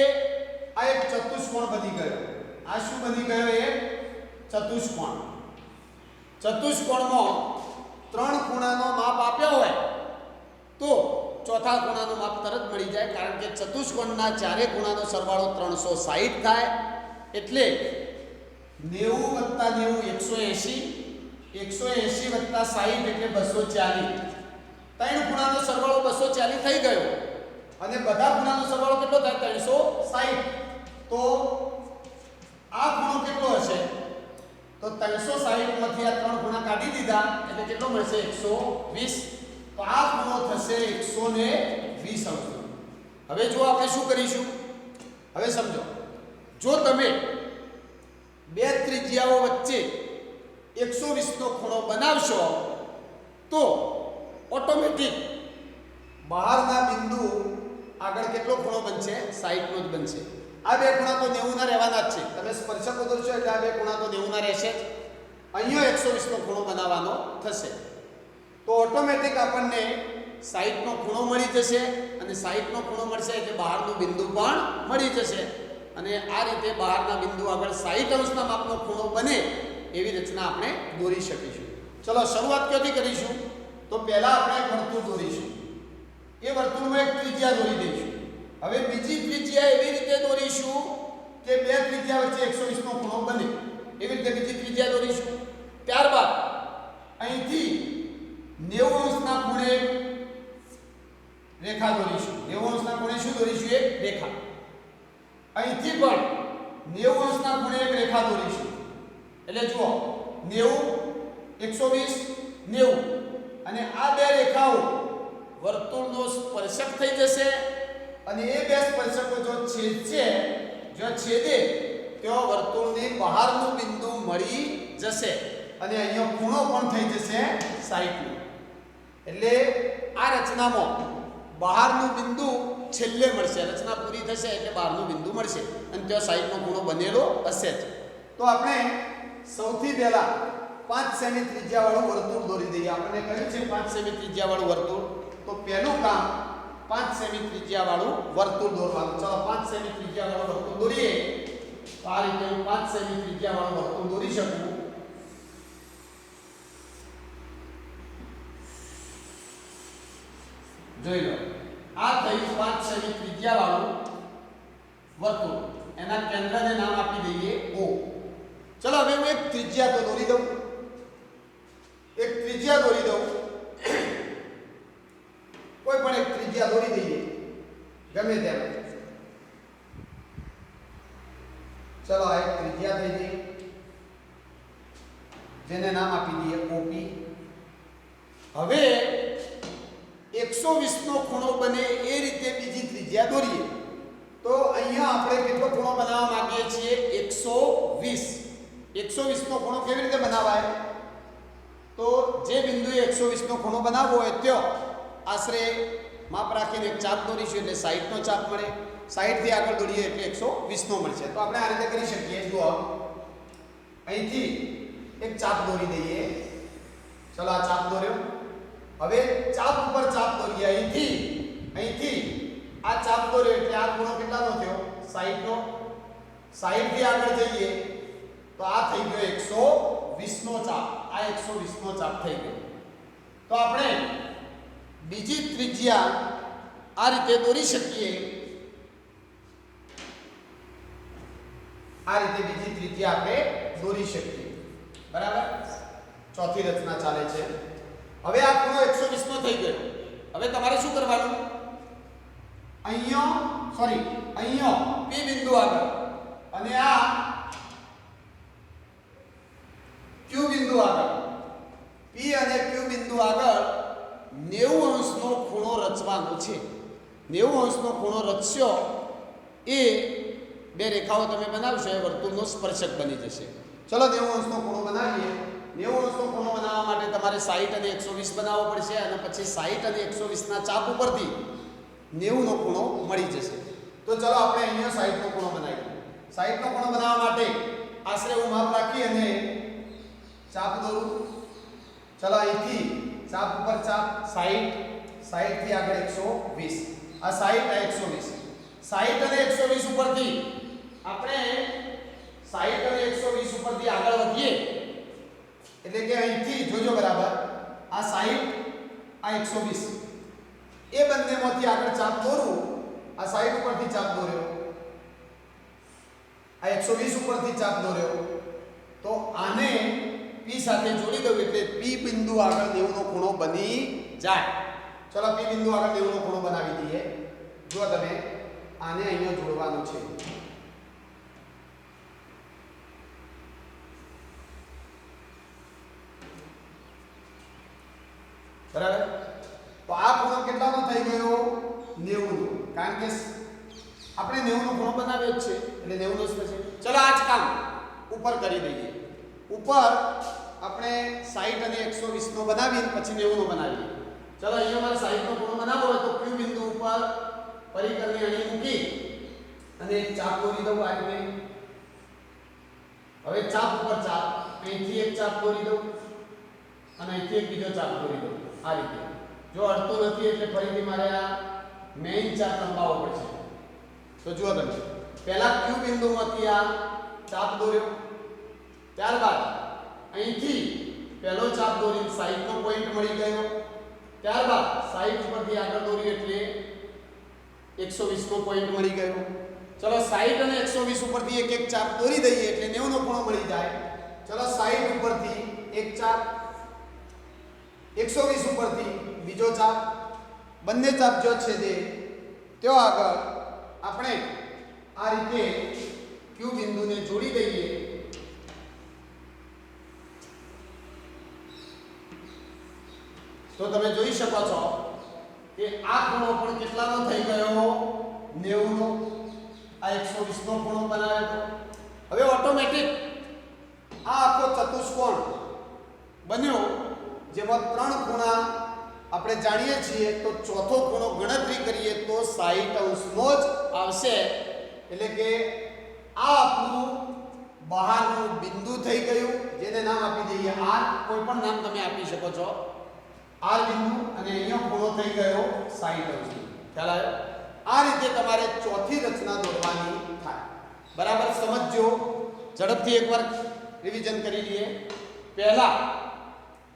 આ એક ચતુષ્કોણ બની ગયો. આ શું બની ગયો? એક ચતુષ્કોણ. ચતુષ્કોણમાં 3 ખૂણાનો માપ આપ્યો હોય તો ચોથા ખૂણાનું માપ તરત મળી જાય, કારણ કે ચતુષ્કોણના ચારે ખૂણાનો સરવાળો 360 થાય. એટલે 90 + 90 180, 180 + 60 એટલે 240. 3 ખૂણાનો સરવાળો 240 થઈ ગયો અને બધા ખૂણાનો સરવાળો કેટલો થાય? 360. તો આ ખૂણો કેટલો હશે? તો 360 માંથી આ 3 ખૂણા કાઢી દીધા એટલે કેટલો મળશે? 120. તો આ ખૂણો થશે 120 અંશ. હવે જો આપણે શું કરીશું? હવે સમજો, જો તમે બે ત્રિજ્યાઓ વચ્ચે 120 નો ખૂણો બનાવશો તો ઓટોમેટિક બહારના બિંદુ આગળ કેટલો ખૂણો બનશે? 60 નો જ બનશે. આ બે ખૂણા તો 90 ના રહેવાના જ છે. તમે સ્પર્શકો દોરશો એટલે આ બે ખૂણા તો 90 ના રહેશે જ. અહીંયા 120 નો ખૂણો બનાવવાનો થશે તો ઓટોમેટિક આપણને 60 નો ખૂણો મળી જશે. અને 60 નો ખૂણો મળશે એટલે બહારનું બિંદુ પણ મળી જશે. અને આ રીતે બહારના બિંદુ આગળ 60 અંશના માપનો ખૂણો બને એવી રચના આપણે દોરી શકીશું. ચલો શરૂઆત ક્યાંથી કરીશું? તો પહેલા આપણે એક વર્તુળ દોરીશું. એ વર્તુળમાં એક ત્રિજ્યા દોરી દઈશું. હવે બીજી ત્રિજ્યા એવી રીતે દોરીશું કે બે ત્રિજ્યા વચ્ચે 120 નો ખૂણો બને. એવી રીતે બીજી ત્રિજ્યા દોરીશું. ત્યારબાદ અહીંથી 90 અંશના ખૂણે રેખા દોરીશું. 90 અંશના ખૂણે શું દોરીશું? એક રેખા. અહીંથી પણ 90 અંશના ખૂણે એક રેખા દોરીશું. એટલે જુઓ, 90, 120, 90 અને આ બે રેખાઓ વર્તુળનો સ્પર્શક થઈ જશે. અને એ બે સ્પર્શકો જો છેદશે, જો છેદે તો વર્તુળની બહારનું બિંદુ મળી જશે અને અહીંયા ખૂણો પણ થઈ જશે 60 નો. એટલે આ રચનામાં બહારનું બિંદુ છેલ્લે મળશે. રચના પૂરી થશે એટલે બહારનું બિંદુ મળશે અને ત્યાં 60 નો ખૂણો બનેલો હશે જ. તો આપણે સૌથી પહેલા 5 સેમી ત્રિજ્યાવાળું વર્તુળ દોરી દઈએ. આપણને કહ્યું છે 5 સેમી ત્રિજ્યાવાળું વર્તુળ. તો પહેલું કામ 5 સેમી ત્રિજ્યાવાળું વર્તુળ દોરવાનું. ચાલો 5 સેમી ત્રિજ્યાવાળું વર્તુળ દોરીએ. તો આ રીતે હું 5 સેમી ત્રિજ્યાવાળું વર્તુળ દોરી શકું. જોઈ લો, આ થયું 5 સેમી ત્રિજ્યાવાળું વર્તુળ. એના કેન્દ્રને નામ આપી દઈએ O. ચલો હવે હું એક ત્રિજ્યા તો દોરી દઉં. એક ત્રિજ્યા દોરી દઉં. કોઈ પણ એક ત્રિજ્યા દોરી દઈએ, ગમે તેમ. ચલો આ એક ત્રિજ્યા થઈ ગઈ, જેને નામ આપી દઈએ OP. હવે 120 નો ખૂણો બને એ રીતે બીજી ત્રિજ્યા દોરીએ. તો અહીંયા આપણે કેટલો ખૂણો બનાવવા માંગીએ છીએ? 120. 120 નો ખૂણો કેવી રીતે બનાવાય? તો જે બિંદુએ 120 નો ખૂણો બનાવવો હોય ત્યાં આશરે માપ રાખીને એક ચાપ દોરીશું એટલે 60 નો ચાપ મળે. 60 થી આગળ દોરીએ એટલે 120 નો મળશે. તો આપણે આ રીતે કરી શકીએ. જુઓ, અહીંથી એક ચાપ દોરી દઈએ. ચલો આ ચાપ દોર્યો. હવે ચાપ ઉપર ચાપ દોરીએ. અહીંથી આ ચાપ દોર્યો એટલે આ ખૂણો કેટલાનો થયો? 60 નો. 60 થી આગળ જઈએ તો આ થઈ ગયો 120 નો ચાપ. આ 120 નો ચાપ થઈ ગયો. તો આપણે બીજી ત્રિજ્યા આ રીતે દોરી શકીએ. આ રીતે બીજી ત્રિજ્યા આપણે દોરી શકીએ. બરાબર? ચોથી રચના ચાલે છે. હવે આ ખૂણો 120 નો થઈ ગયો. હવે તમારે શું કરવાનું? અહીંયા P બિંદુ આગળ અને આ Q બિંદુ આગળ, P અને Q બિંદુ આગળ 90 અંશનો ખૂણો રચવાનો છે. 90 અંશનો ખૂણો રચશો એ બે રેખાઓ તમે બનાવશો એ વર્તુળનો સ્પર્શક બની જશે. ચલો 90 અંશનો ખૂણો બનાવીએ. 90 અંશનો ખૂણો બનાવવા માટે તમારે 60 અને 120 બનાવવો પડશે અને પછી 60 અને 120 ના ચાપ ઉપરથી 90 નો ખૂણો મળી જશે. તો ચલો આપણે અહીંયા 60 નો ખૂણો બનાવીએ. 60 નો ખૂણો બનાવવા માટે આશરે હું માપ રાખી અને ચાપ દોરું. ચલો અહીંથી ચાપ ઉપર ચાપ 60, 60 થી આગળ 120. આ 60 આ 120. 60 અને 120 ઉપરથી આપણે 60 અને 120 ઉપરથી આગળ વધીએ એટલે કે અહીંથી જોજો બરાબર આ 60 આ 120 એ બંનેમાંથી આગળ ચાપ દોરું. આ 60 ઉપરથી ચાપ દોર્યો, આ 120 ઉપરથી ચાપ દોર્યો. તો આને P સાથે જોડી દઉં એટલે P બિંદુ આગળ 90 નો ખૂણો બની જાય. ચલો P બિંદુ આગળ 90 નો ખૂણો બનાવી દઈએ. જો તમે આને અહીંયા જોડવાનું છે. બરાબર? તો આ ખૂણો કેટલાનો થઈ ગયો? 90 નો. કારણ કે આપણે 90 નો ખૂણો બનાવ્યો જ છે એટલે 90 નો જ થશે. ચલો આ જ કામ ઉપર કરી દઈએ. ઉપર આપણે 60 અને 120 નો બનાવીને પછી 90 નો બનાવીએ. ચલો અહીંયા મારે 60 નો ખૂણો બનાવવો હોય તો Q બિંદુ ઉપર પરિકરની અણી મૂકી અને એક ચાપ દોરી દઉં આ રીતે. હવે ચાપ ઉપર ચાપ, અહીંથી એક ચાપ દોરી દઉં અને અહીંથી એક બીજો ચાપ દોરી દઉં આ રીતે. જો અડતું નથી એટલે ફરીથી મારે આ મેઇન ચાપ લંબાવવો પડશે. તો જુઓ તમે પહેલા Q બિંદુમાંથી આ ચાપ દોર્યો, ત્યારબાદ અહીંથી પહેલો ચાપ દોરીને 60 નો પોઈન્ટ મળી ગયો. ત્યારબાદ 60 ઉપરથી આગળ દોર્યું એટલે 120 નો પોઈન્ટ મળી ગયો. ચલો 60 અને 120 ઉપરથી એક એક ચાપ દોરી દઈએ એટલે 90 નો ખૂણો મળી જાય. ચલો 60 ઉપરથી એક ચાપ, 120 ઉપરથી બીજો ચાપ, બંને ચાપ જો છેદે ત્યો આગળ આપણે આ રીતે Q બિંદુને જોડી દઈએ. તો તમે જોઈ શકો છો કે આ ખૂણો પણ કેટલાનો થઈ ગયો? 90 નો. આ 120 નો ખૂણો બનાવ્યો તો હવે ઓટોમેટિક આ આખો ચતુષ્કોણ બન્યો જેમાં ત્રણ ખૂણા આપણે જાણીએ છીએ. તો ચોથો ખૂણો ગણતરી કરીએ તો 60 અંશનો જ આવશે. એટલે કે આ આપણું બહારનું બિંદુ થઈ ગયું જેને નામ આપી દઈએ R. કોઈ પણ નામ તમે આપી શકો છો. R બિંદુ અને અહીંયા ખૂણો થઈ ગયો 60 અંશ. ખ્યાલ આવ્યો? આ રીતે તમારે ચોથી રચના દોરવાની થાય. બરાબર સમજજો. ઝડપથી એકવાર રિવિઝન કરી લઈએ. પહેલા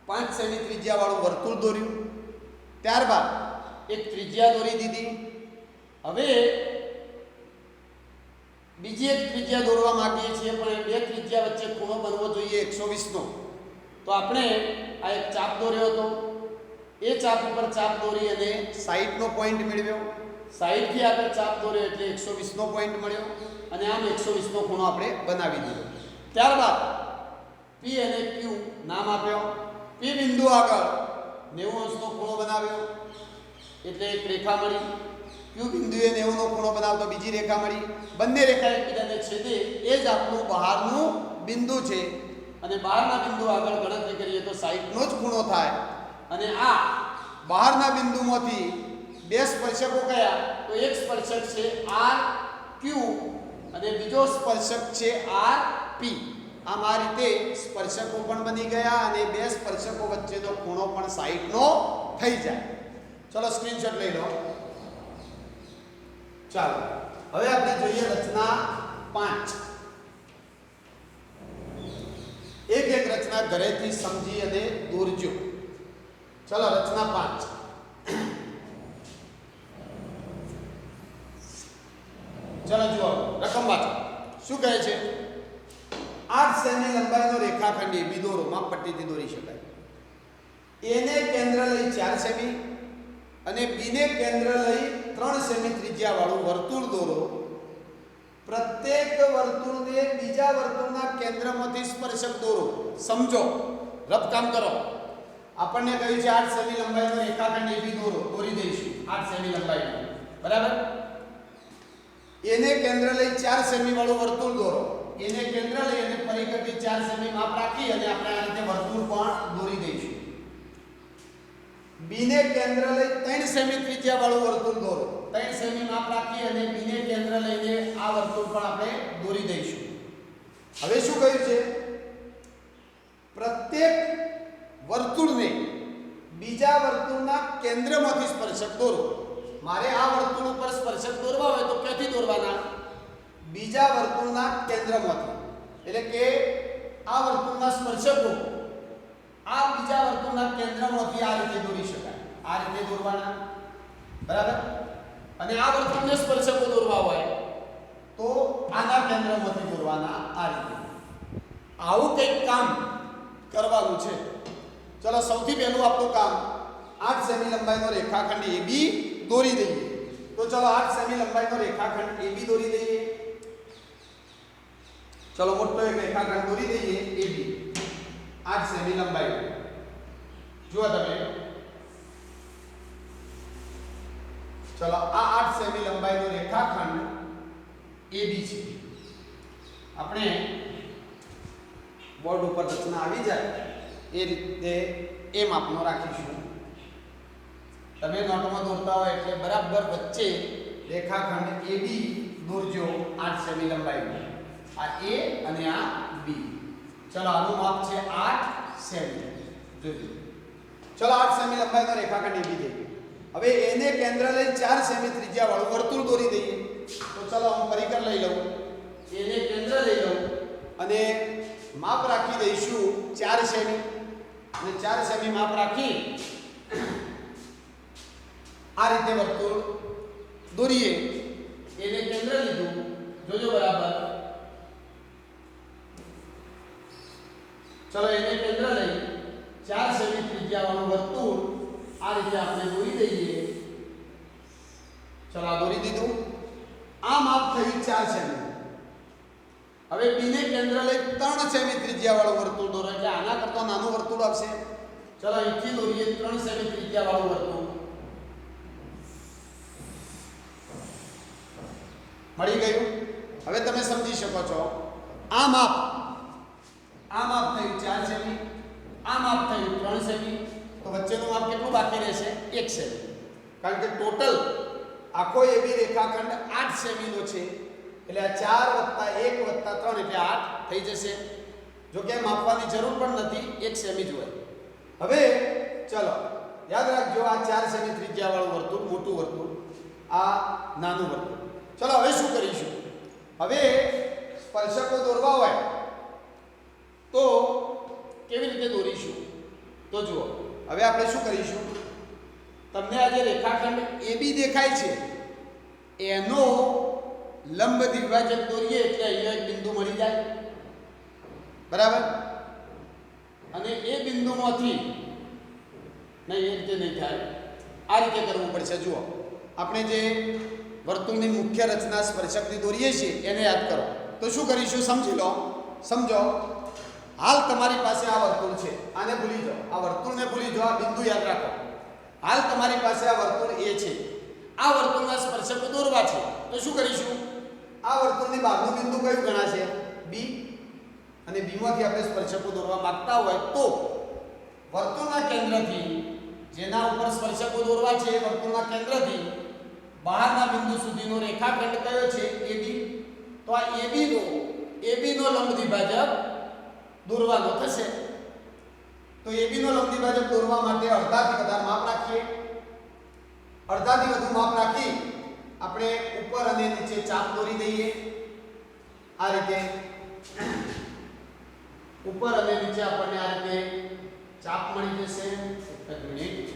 5 સેમી ત્રિજ્યા વાળું વર્તુળ દોર્યું, ત્યારબાદ એક ત્રિજ્યા દોરી દીધી. હવે બીજી એક ત્રિજ્યા દોરવા માંગીએ છીએ પણ બે ત્રિજ્યા વચ્ચે ખૂણો બનવો જોઈએ 120 નો. તો આપણે આ એક ચાપ દોર્યો હતો, એ ચાપ ઉપર ચાપ દોરી અને 60 નો પોઈન્ટ મેળવ્યો. 60 થી આગળ ચાપ દોર્યો એટલે 120 નો પોઈન્ટ મળ્યો અને આમ 120 નો ખૂણો આપણે બનાવી દીધો. ત્યારબાદ P અને Q નામ આપ્યો. P બિંદુ આગળ 90 અંશનો ખૂણો બનાવ્યો એટલે એક રેખા મળી. Q બિંદુએ 90 નો ખૂણો બનાવતો બીજી રેખા મળી. બંને રેખા એકબીજાને છેદે એ જ આપણું બહારનું બિંદુ છે અને બહારના બિંદુ આગળ ગણતરી કરીએ તો 60 નો જ ખૂણો થાય અને આ બહારના બિંદુમાંથી બે સ્પર્શકો કયા તો એક સ્પર્શક છે આર ક્યુ અને બીજો સ્પર્શક છે આર પી આમ આ રીતે સ્પર્શકો પણ બની ગયા અને બે સ્પર્શકો વચ્ચેનો ખૂણો પણ 60 નો થઈ જાય ચલો સ્ક્રીનશોટ લઈ લો ચાલો હવે આપણે જોઈએ રચના 5 એક એક રચના ઘરેથી સમજી અને દોરજો ચલો રચના 5 ચલો જુઓ રકમ વાંચો શું કહે છે 8 સેમી લંબાઈનો રેખાખંડ AB દોરો માપપટ્ટીથી દોરી શકાય A ને કેન્દ્ર લઈ 4 સેમી અને B ને કેન્દ્ર લઈ 3 સેમી ત્રિજ્યા વાળું વર્તુળ દોરો પ્રત્યેક વર્તુળને બીજા વર્તુળના કેન્દ્રમાંથી સ્પર્શક દોરો સમજો રફ કામ કરો આપણને કહ્યું છે 8 સેમી લંબાઈનો રેખાખંડ AB દોરો દોરી દઈશું 8 સેમી લંબાઈનો બરાબર A ને કેન્દ્ર લઈ 4 સેમી વાળું વર્તુળ દોરો A ને કેન્દ્ર લઈ અને પરિઘથી 4 સેમી માપ રાખી અને આપણે આ રીતે વર્તુળ પણ દોરી દઈશું B ને કેન્દ્ર લઈ 3 સેમી ત્રિજ્યા વાળું વર્તુળ દોરો 3 સેમી માપ રાખી અને B ને કેન્દ્ર લઈને આ વર્તુળ પણ આપણે દોરી દઈશું હવે શું કહ્યું છે પ્રત્યેક વર્તુળને બીજા વર્તુળના કેન્દ્રમાંથી સ્પર્શક દોરો મારે આ વર્તુળ ઉપર સ્પર્શક દોરવા હોય તો ક્યાંથી દોરવાના બીજા વર્તુળના કેન્દ્રમાંથી એટલે કે આ વર્તુળના સ્પર્શકો આ બીજા વર્તુળના કેન્દ્રમાંથી આ રીતે દોરી શકાય આ રીતે દોરવાના બરાબર અને આ વર્તુળને સ્પર્શકો દોરવા હોય તો આના કેન્દ્રમાંથી દોરવાના આ રીતે આવું કંઈક કામ કરવાનું છે ચલો સૌથી પહેલું આપણું કામ 8 સેમી લંબાઈનો રેખાખંડ AB દોરી દઈએ તો ચલો 8 સેમી લંબાઈનો રેખાખંડ AB દોરી દઈએ ચલો મોટો એક રેખાખંડ દોરી દઈએ AB 8 સેમી લંબાઈ જુઓ તમે ચલો આ 8 સેમી લંબાઈનો રેખાખંડ AB છે આપણે બોર્ડ ઉપર રચના આવી જાય એ રીતે એ માપનો રાખીશું તમે નોટમાં દોરતા હોય એટલે બરાબર વચ્ચે રેખાખંડ AB દોરજો 8 સેમી લંબાઈનો આ A અને આ B ચલો આનું માપ છે 8 સેમી જોજો ચલો 8 સેમી લંબાઈનો રેખાખંડ AB દઈએ હવે એને કેન્દ્ર લઈ 4 સેમી ત્રિજ્યા વાળું વર્તુળ દોરી દઈએ તો ચલો હું પરિકર લઈ લઉં એને કેન્દ્ર લઈ લઉં અને માપ રાખી દઈશું 4 સેમી અને 4 સેમી માપ રાખી આ રીતે વર્તુળ દોરીએ એને કેન્દ્ર લીધું જોજો બરાબર ચલો એને કેન્દ્ર લઈ 4 સેમી ત્રિજ્યા વાળું વર્તુળ આ રીતે આપણે દોરી દઈએ ચલો આ દોરી દીધું આ માપ થઈ 4 સેમી હવે B ને કેન્દ્ર લઈ 3 સેમી ત્રિજ્યા વાળું વર્તુળ દોરો એટલે આના કરતા નાનું વર્તુળ આવશે ચલો અહીંથી દોરીએ 3 સેમી ત્રિજ્યા વાળું વર્તુળ મળી ગયું હવે તમે સમજી શકો છો આ માપ થયું 4 સેમી આ માપ થયું 3 સેમી તો વચ્ચેનું માપ કેટલું બાકી રહેશે 1 સેમી કારણ કે ટોટલ આખો AB રેખાખંડ 8 સેમીનો છે એટલે આ 4 + 1 + 3 એટલે 8 થઈ જશે જો કે માપવાની જરૂર પણ નથી 1 સેમી જ હોય હવે ચલો યાદ રાખજો આ 4 સેમી ત્રિજ્યા વાળું વર્તુળ મોટું વર્તુળ આ નાનું વર્તુળ ચલો હવે શું કરીશું હવે સ્પર્શકો દોરવા હોય તો કેવી રીતે દોરીશું તો જુઓ હવે આપણે શું કરીશું તમને આ જે રેખાખંડ AB દેખાય છે એનો લંબ દ્વિભાજક દોરીએ એટલે અહીંયા એક બિંદુ મળી જાય બરાબર અને એ બિંદુમાંથી નહીં એ રીતે નહીં થાય આ રીતે કરવું પડશે જુઓ આપણે જે વર્તુળની મુખ્ય રચના સ્પર્શકથી દોરીએ છીએ એને યાદ કરો તો શું કરીશું સમજી લો સમજો હાલ તમારી પાસે આ વર્તુળ છે આને ભૂલી જાઓ આ વર્તુળને ભૂલી જાઓ આ બિંદુ યાદ રાખો હાલ તમારી પાસે આ વર્તુળ A છે આ વર્તુળના સ્પર્શકો દોરવા છે તો શું કરીશું આ વર્તુળની બહારનું બિંદુ કયું ગણાશે B અને બીમાંથી આપણે સ્પર્શકો દોરવા માંગતા હોય તો વર્તુળના કેન્દ્રથી જેના ઉપર સ્પર્શકો દોરવા છે એ વર્તુળના કેન્દ્રથી બહારના બિંદુ સુધીનો રેખાખંડ કયો છે AB. તો આ AB નો લંબ દ્વિભાજક દોરવાનો થશે. તો AB નો લંબ દ્વિભાજક દોરવા માટે અડધાથી વધારે માપ રાખીએ. અડધાથી વધુ માપ રાખી આપણે ઉપર અને નીચે ચાપ દોરી દઈએ. આ રીતે ઉપર અને નીચે આપણને આ રીતે ચાપ મળી જશે. એક મિનિટ.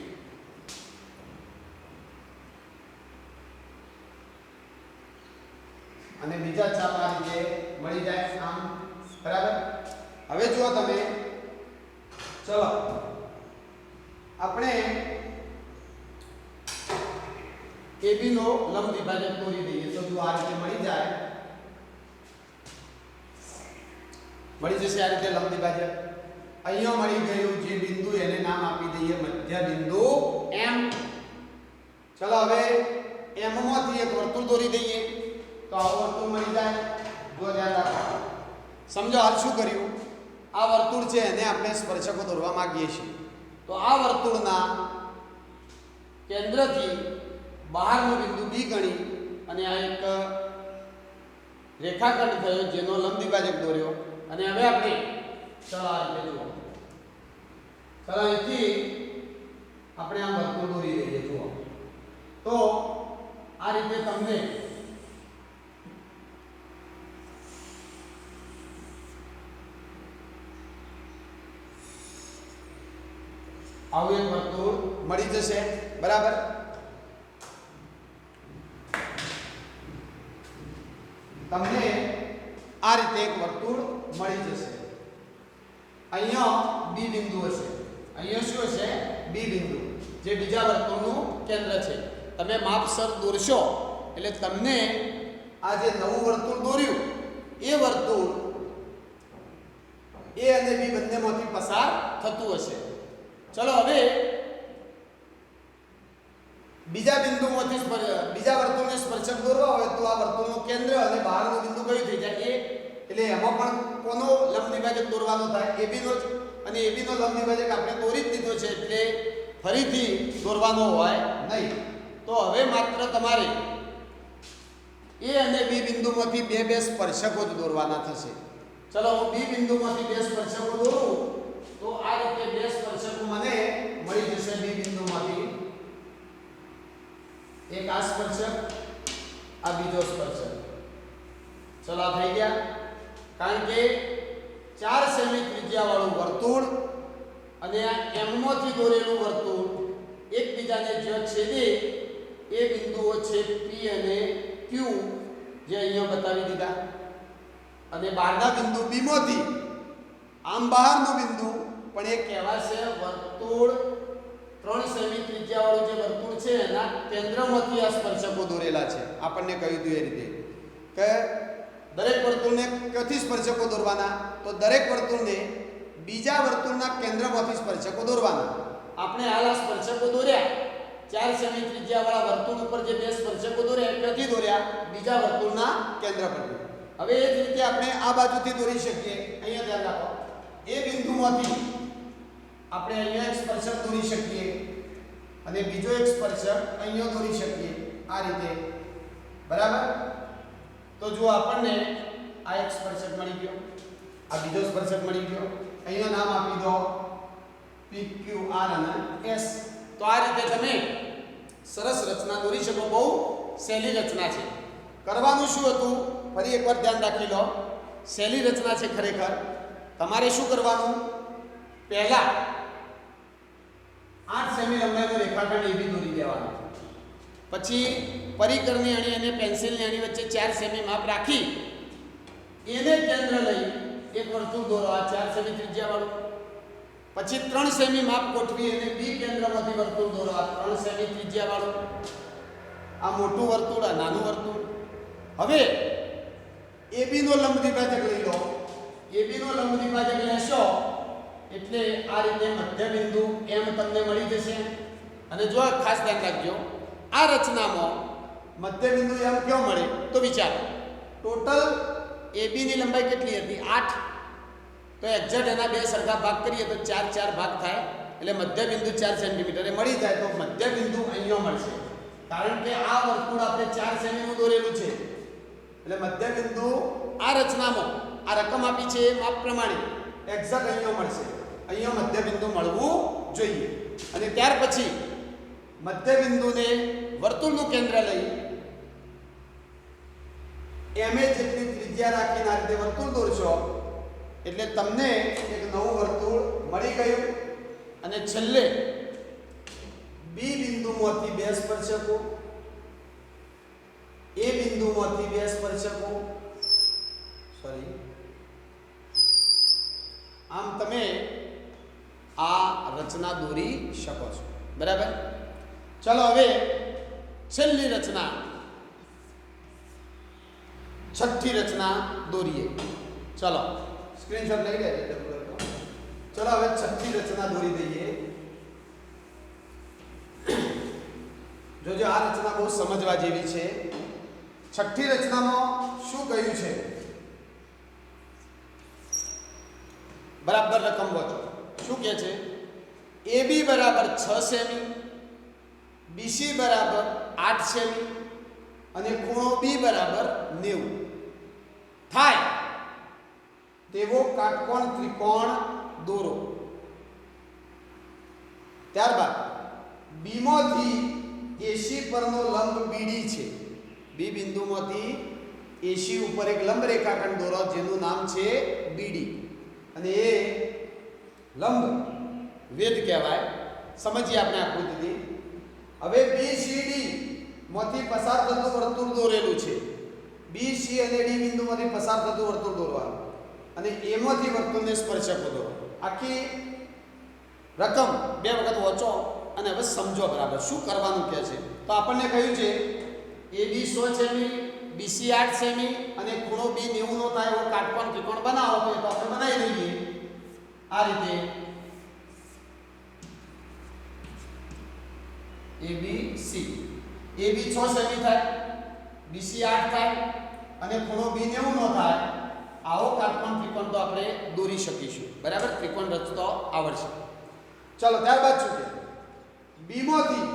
અને બીજા ચાપ આ રીતે મળી જાય આમ. બરાબર. હવે જુઓ તમે, ચલો આપણે AB નો લંબ દ્વિભાજક દોરી દઈએ. તો જો આ રીતે મળી જાય, મળી જશે આ રીતે લંબ દ્વિભાજક. અહીંયા મળી ગયું જે બિંદુ એને નામ આપી દઈએ મધ્ય બિંદુ M. ચલો હવે M માંથી એક વર્તુળ દોરી દઈએ. તો આવું વર્તુળ મળી જાય. જો ધ્યાન રાખો, સમજો હાલ શું કર્યું. આ વર્તુળ છે એને આપણે સ્પર્શકો દોરવા માંગીએ છીએ. તો આ વર્તુળના કેન્દ્રથી બહારનો બિંદુ B ગણી અને આ એક રેખાખંડ થયો જેનો લંબ દ્વિભાજક દોર્યો. અને હવે આપણે ચલો આ રીતે જુઓ. ચલો અહીંથી આપણે આ વર્તુળ દોરી દઈએ. જુઓ તો આ રીતે તમને આવું એક વર્તુળ મળી જશે. બરાબર. તમને આ રીતે એક વર્તુળ મળી જશે. અહીંયા B બિંદુ હશે. અહીંયા શું હશે? B બિંદુ, જે બીજા વર્તુળનું કેન્દ્ર છે. તમે માપસર દોરશો એટલે તમને આ જે નવું વર્તુળ દોર્યું એ વર્તુળ A અને B બંનેમાંથી પસાર થતું હશે. ચલો હવે બીજા બિંદુમાંથી બીજા વર્તુળને સ્પર્શક દોરવા હોય તો આ વર્તુળનું કેન્દ્ર અને બહારનું બિંદુ કયું થઈ જાય? A. એટલે એમાં પણ કોનો લંબ દ્વિભાજક દોરવાનો થાય? AB નો જ. અને AB નો લંબ દ્વિભાજક આપણે દોરી જ દીધો છે એટલે ફરીથી દોરવાનો હોય નહીં. તો હવે માત્ર તમારે A અને B બિંદુમાંથી બે સ્પર્શકો જ દોરવાના થશે. ચલો હું B બિંદુમાંથી બે સ્પર્શકો દોરું. તો આ રીતે બે સ્પર્શકો મને મળી જશે B બિંદુમાંથી. એક આ સ્પર્શક, આ બીજો સ્પર્શક. ચલો આ થઈ ગયા. કારણ કે 4 સેમી ત્રિજ્યાવાળું વર્તુળ અને આ M માંથી દોરેલું વર્તુળ એકબીજાને જે છેદે એ બિંદુઓ છે P અને Q, જે અહીંયા બતાવી દીધા. અને બહારના બિંદુ B માંથી આમ બહારનું બિંદુ પણ એ કહેવાશે વર્તુળ 3 સેમી ત્રિજ્યાવાળું જે વર્તુળ છે એના કેન્દ્રમાંથી આ સ્પર્શકો દોરેલા છે. આપણને કહ્યું હતું એ રીતે કે દરેક વર્તુળને ક્યાંથી સ્પર્શકો દોરવાના? તો દરેક વર્તુળને બીજા વર્તુળના કેન્દ્રમાંથી સ્પર્શકો દોરવાના. આપણે હાલ આ સ્પર્શકો દોર્યા 4 સેમી ત્રિજ્યાવાળા વર્તુળ ઉપર જે બે સ્પર્શકો દોર્યા ક્યાંથી દોર્યા? બીજા વર્તુળના કેન્દ્ર પરથી. હવે એ જ રીતે આપણે આ બાજુથી દોરી શકીએ. અહીંયા ધ્યાન રાખો, એ બિંદુમાંથી આપણે અહીંયા એક સ્પર્શક દોરી શકીએ અને બીજો એક સ્પર્શક અહીંયા દોરી શકીએ. આ રીતે. બરાબર. તો જો આપણને આ એક સ્પર્શક મળી ગયો, આ બીજો સ્પર્શક મળી ગયો. અહીંયા નામ આપી દો PQ, R અને S. તો આ રીતે તમે સરસ રચના દોરી શકો. બહુ સહેલી રચના છે. કરવાનું શું હતું ફરી એકવાર ધ્યાન રાખી લો. સહેલી રચના છે ખરેખર. તમારે શું કરવાનું? પહેલા 8 સેમી લંબાઈનો રેખાખંડ AB દોરી દેવાનો. પછી પરિકરની અણી અને પેન્સિલની અણી વચ્ચે 4 સેમી માપ રાખી એને કેન્દ્ર લઈ એક વર્તુળ દોરો. આ 4 સેમી ત્રિજ્યાવાળું. પછી 3 સેમી માપ ગોઠવી અને B કેન્દ્રમાંથી વર્તુળ દોરો. આ 3 સેમી ત્રિજ્યાવાળું. આ મોટું વર્તુળ, આ નાનું વર્તુળ. હવે AB નો લંબ દ્વિભાજક લઈ લો. AB નો લંબ દ્વિભાજક લેશો એટલે આ રીતે મધ્ય બિંદુ M તમને મળી જશે. અને જો ખાસ ધ્યાન રાખજો, આ રચનામાં મધ્ય બિંદુ M કેવો મળે? તો વિચારો, ટોટલ AB ની લંબાઈ કેટલી હતી? 8. તો એક્ઝેક્ટ એના બે સરખા ભાગ કરીએ તો 4 4 ભાગ થાય, એટલે મધ્ય બિંદુ 4 સેન્ટીમીટરે મળી જાય. તો મધ્ય બિંદુ અહીંયા મળશે, કારણ કે આ વર્તુળ આપણે 4 સેમીનું દોરેલું છે. એટલે મધ્ય બિંદુ આ રચનામાં આ રકમ આપી છે એ માપ પ્રમાણે એક્ઝેક્ટ અહીંયા મળશે. અહીંયા મધ્ય બિંદુ મળવું જોઈએ. અને ત્યાર પછી મધ્ય બિંદુને વર્તુળનું કેન્દ્ર લઈ એમએ જેટલી ત્રિજ્યા રાખીને આ રીતે વર્તુળ દોરશો એટલે તમને એક નવું વર્તુળ મળી ગયું. અને છેલ્લે બી બિંદુમાંથી બે સ્પર્શકો, એ બિંદુમાંથી બે સ્પર્શકો, આમ તમે આ રચના દોરી શકો છો. બરાબર. ચલો હવે છેલ્લી રચના, છઠ્ઠી રચના દોરીએ. ચલો સ્ક્રીનશોટ લઈ લેજો. ચલો હવે છઠ્ઠી રચના દોરી દઈએ. જોજો આ રચના બહુ સમજવા જેવી છે. છઠ્ઠી રચનામાં શું કહ્યું છે? બરાબર રકમ વાંચો. શું કહે છે? AB બરાબર 6 સેમી, BC બરાબર 8 સેમી અને ખૂણો B બરાબર 90 થાય તેવો કાટકોણ ત્રિકોણ દોરો. ત્યારબાદ B માંથી AC પરનો લંબ BD છે. B બિંદુમાંથી AC ઉપર એક લંબ રેખાખંડ દોરો જેનું નામ છે BD, અને એ લંબ વેધ કહેવાય. સમજીએ આપણે આકૃતિથી. હવે BCD માંથી પસાર થતું વર્તુળ દોરેલું છે. BC અને D બિંદુમાંથી પસાર થતું વર્તુળ દોરવાનું, અને એમાંથી વર્તુળને સ્પર્શકો દોરો. આખી રકમ બે વખત વાંચો અને હવે સમજો બરાબર શું કરવાનું કહે છે. તો આપણને કહ્યું છે AB 100 સેમી, BC 8 સેમી અને ખૂણો B 90 નો થાય એવો કાટકોણ ત્રિકોણ બનાવો. તો એ તો આપણે બનાવી દઈએ આ રીતે. ABC AB 6 સેમી થાય, BC 8 થાય અને ખૂણો B 90 નો થાય. આવો કાટકોણ ત્રિકોણ તો આપણે દોરી શકીશું. બરાબર. ત્રિકોણ રચતો આવડશે. ચલો ત્યારબાદ શું છે? B માંથી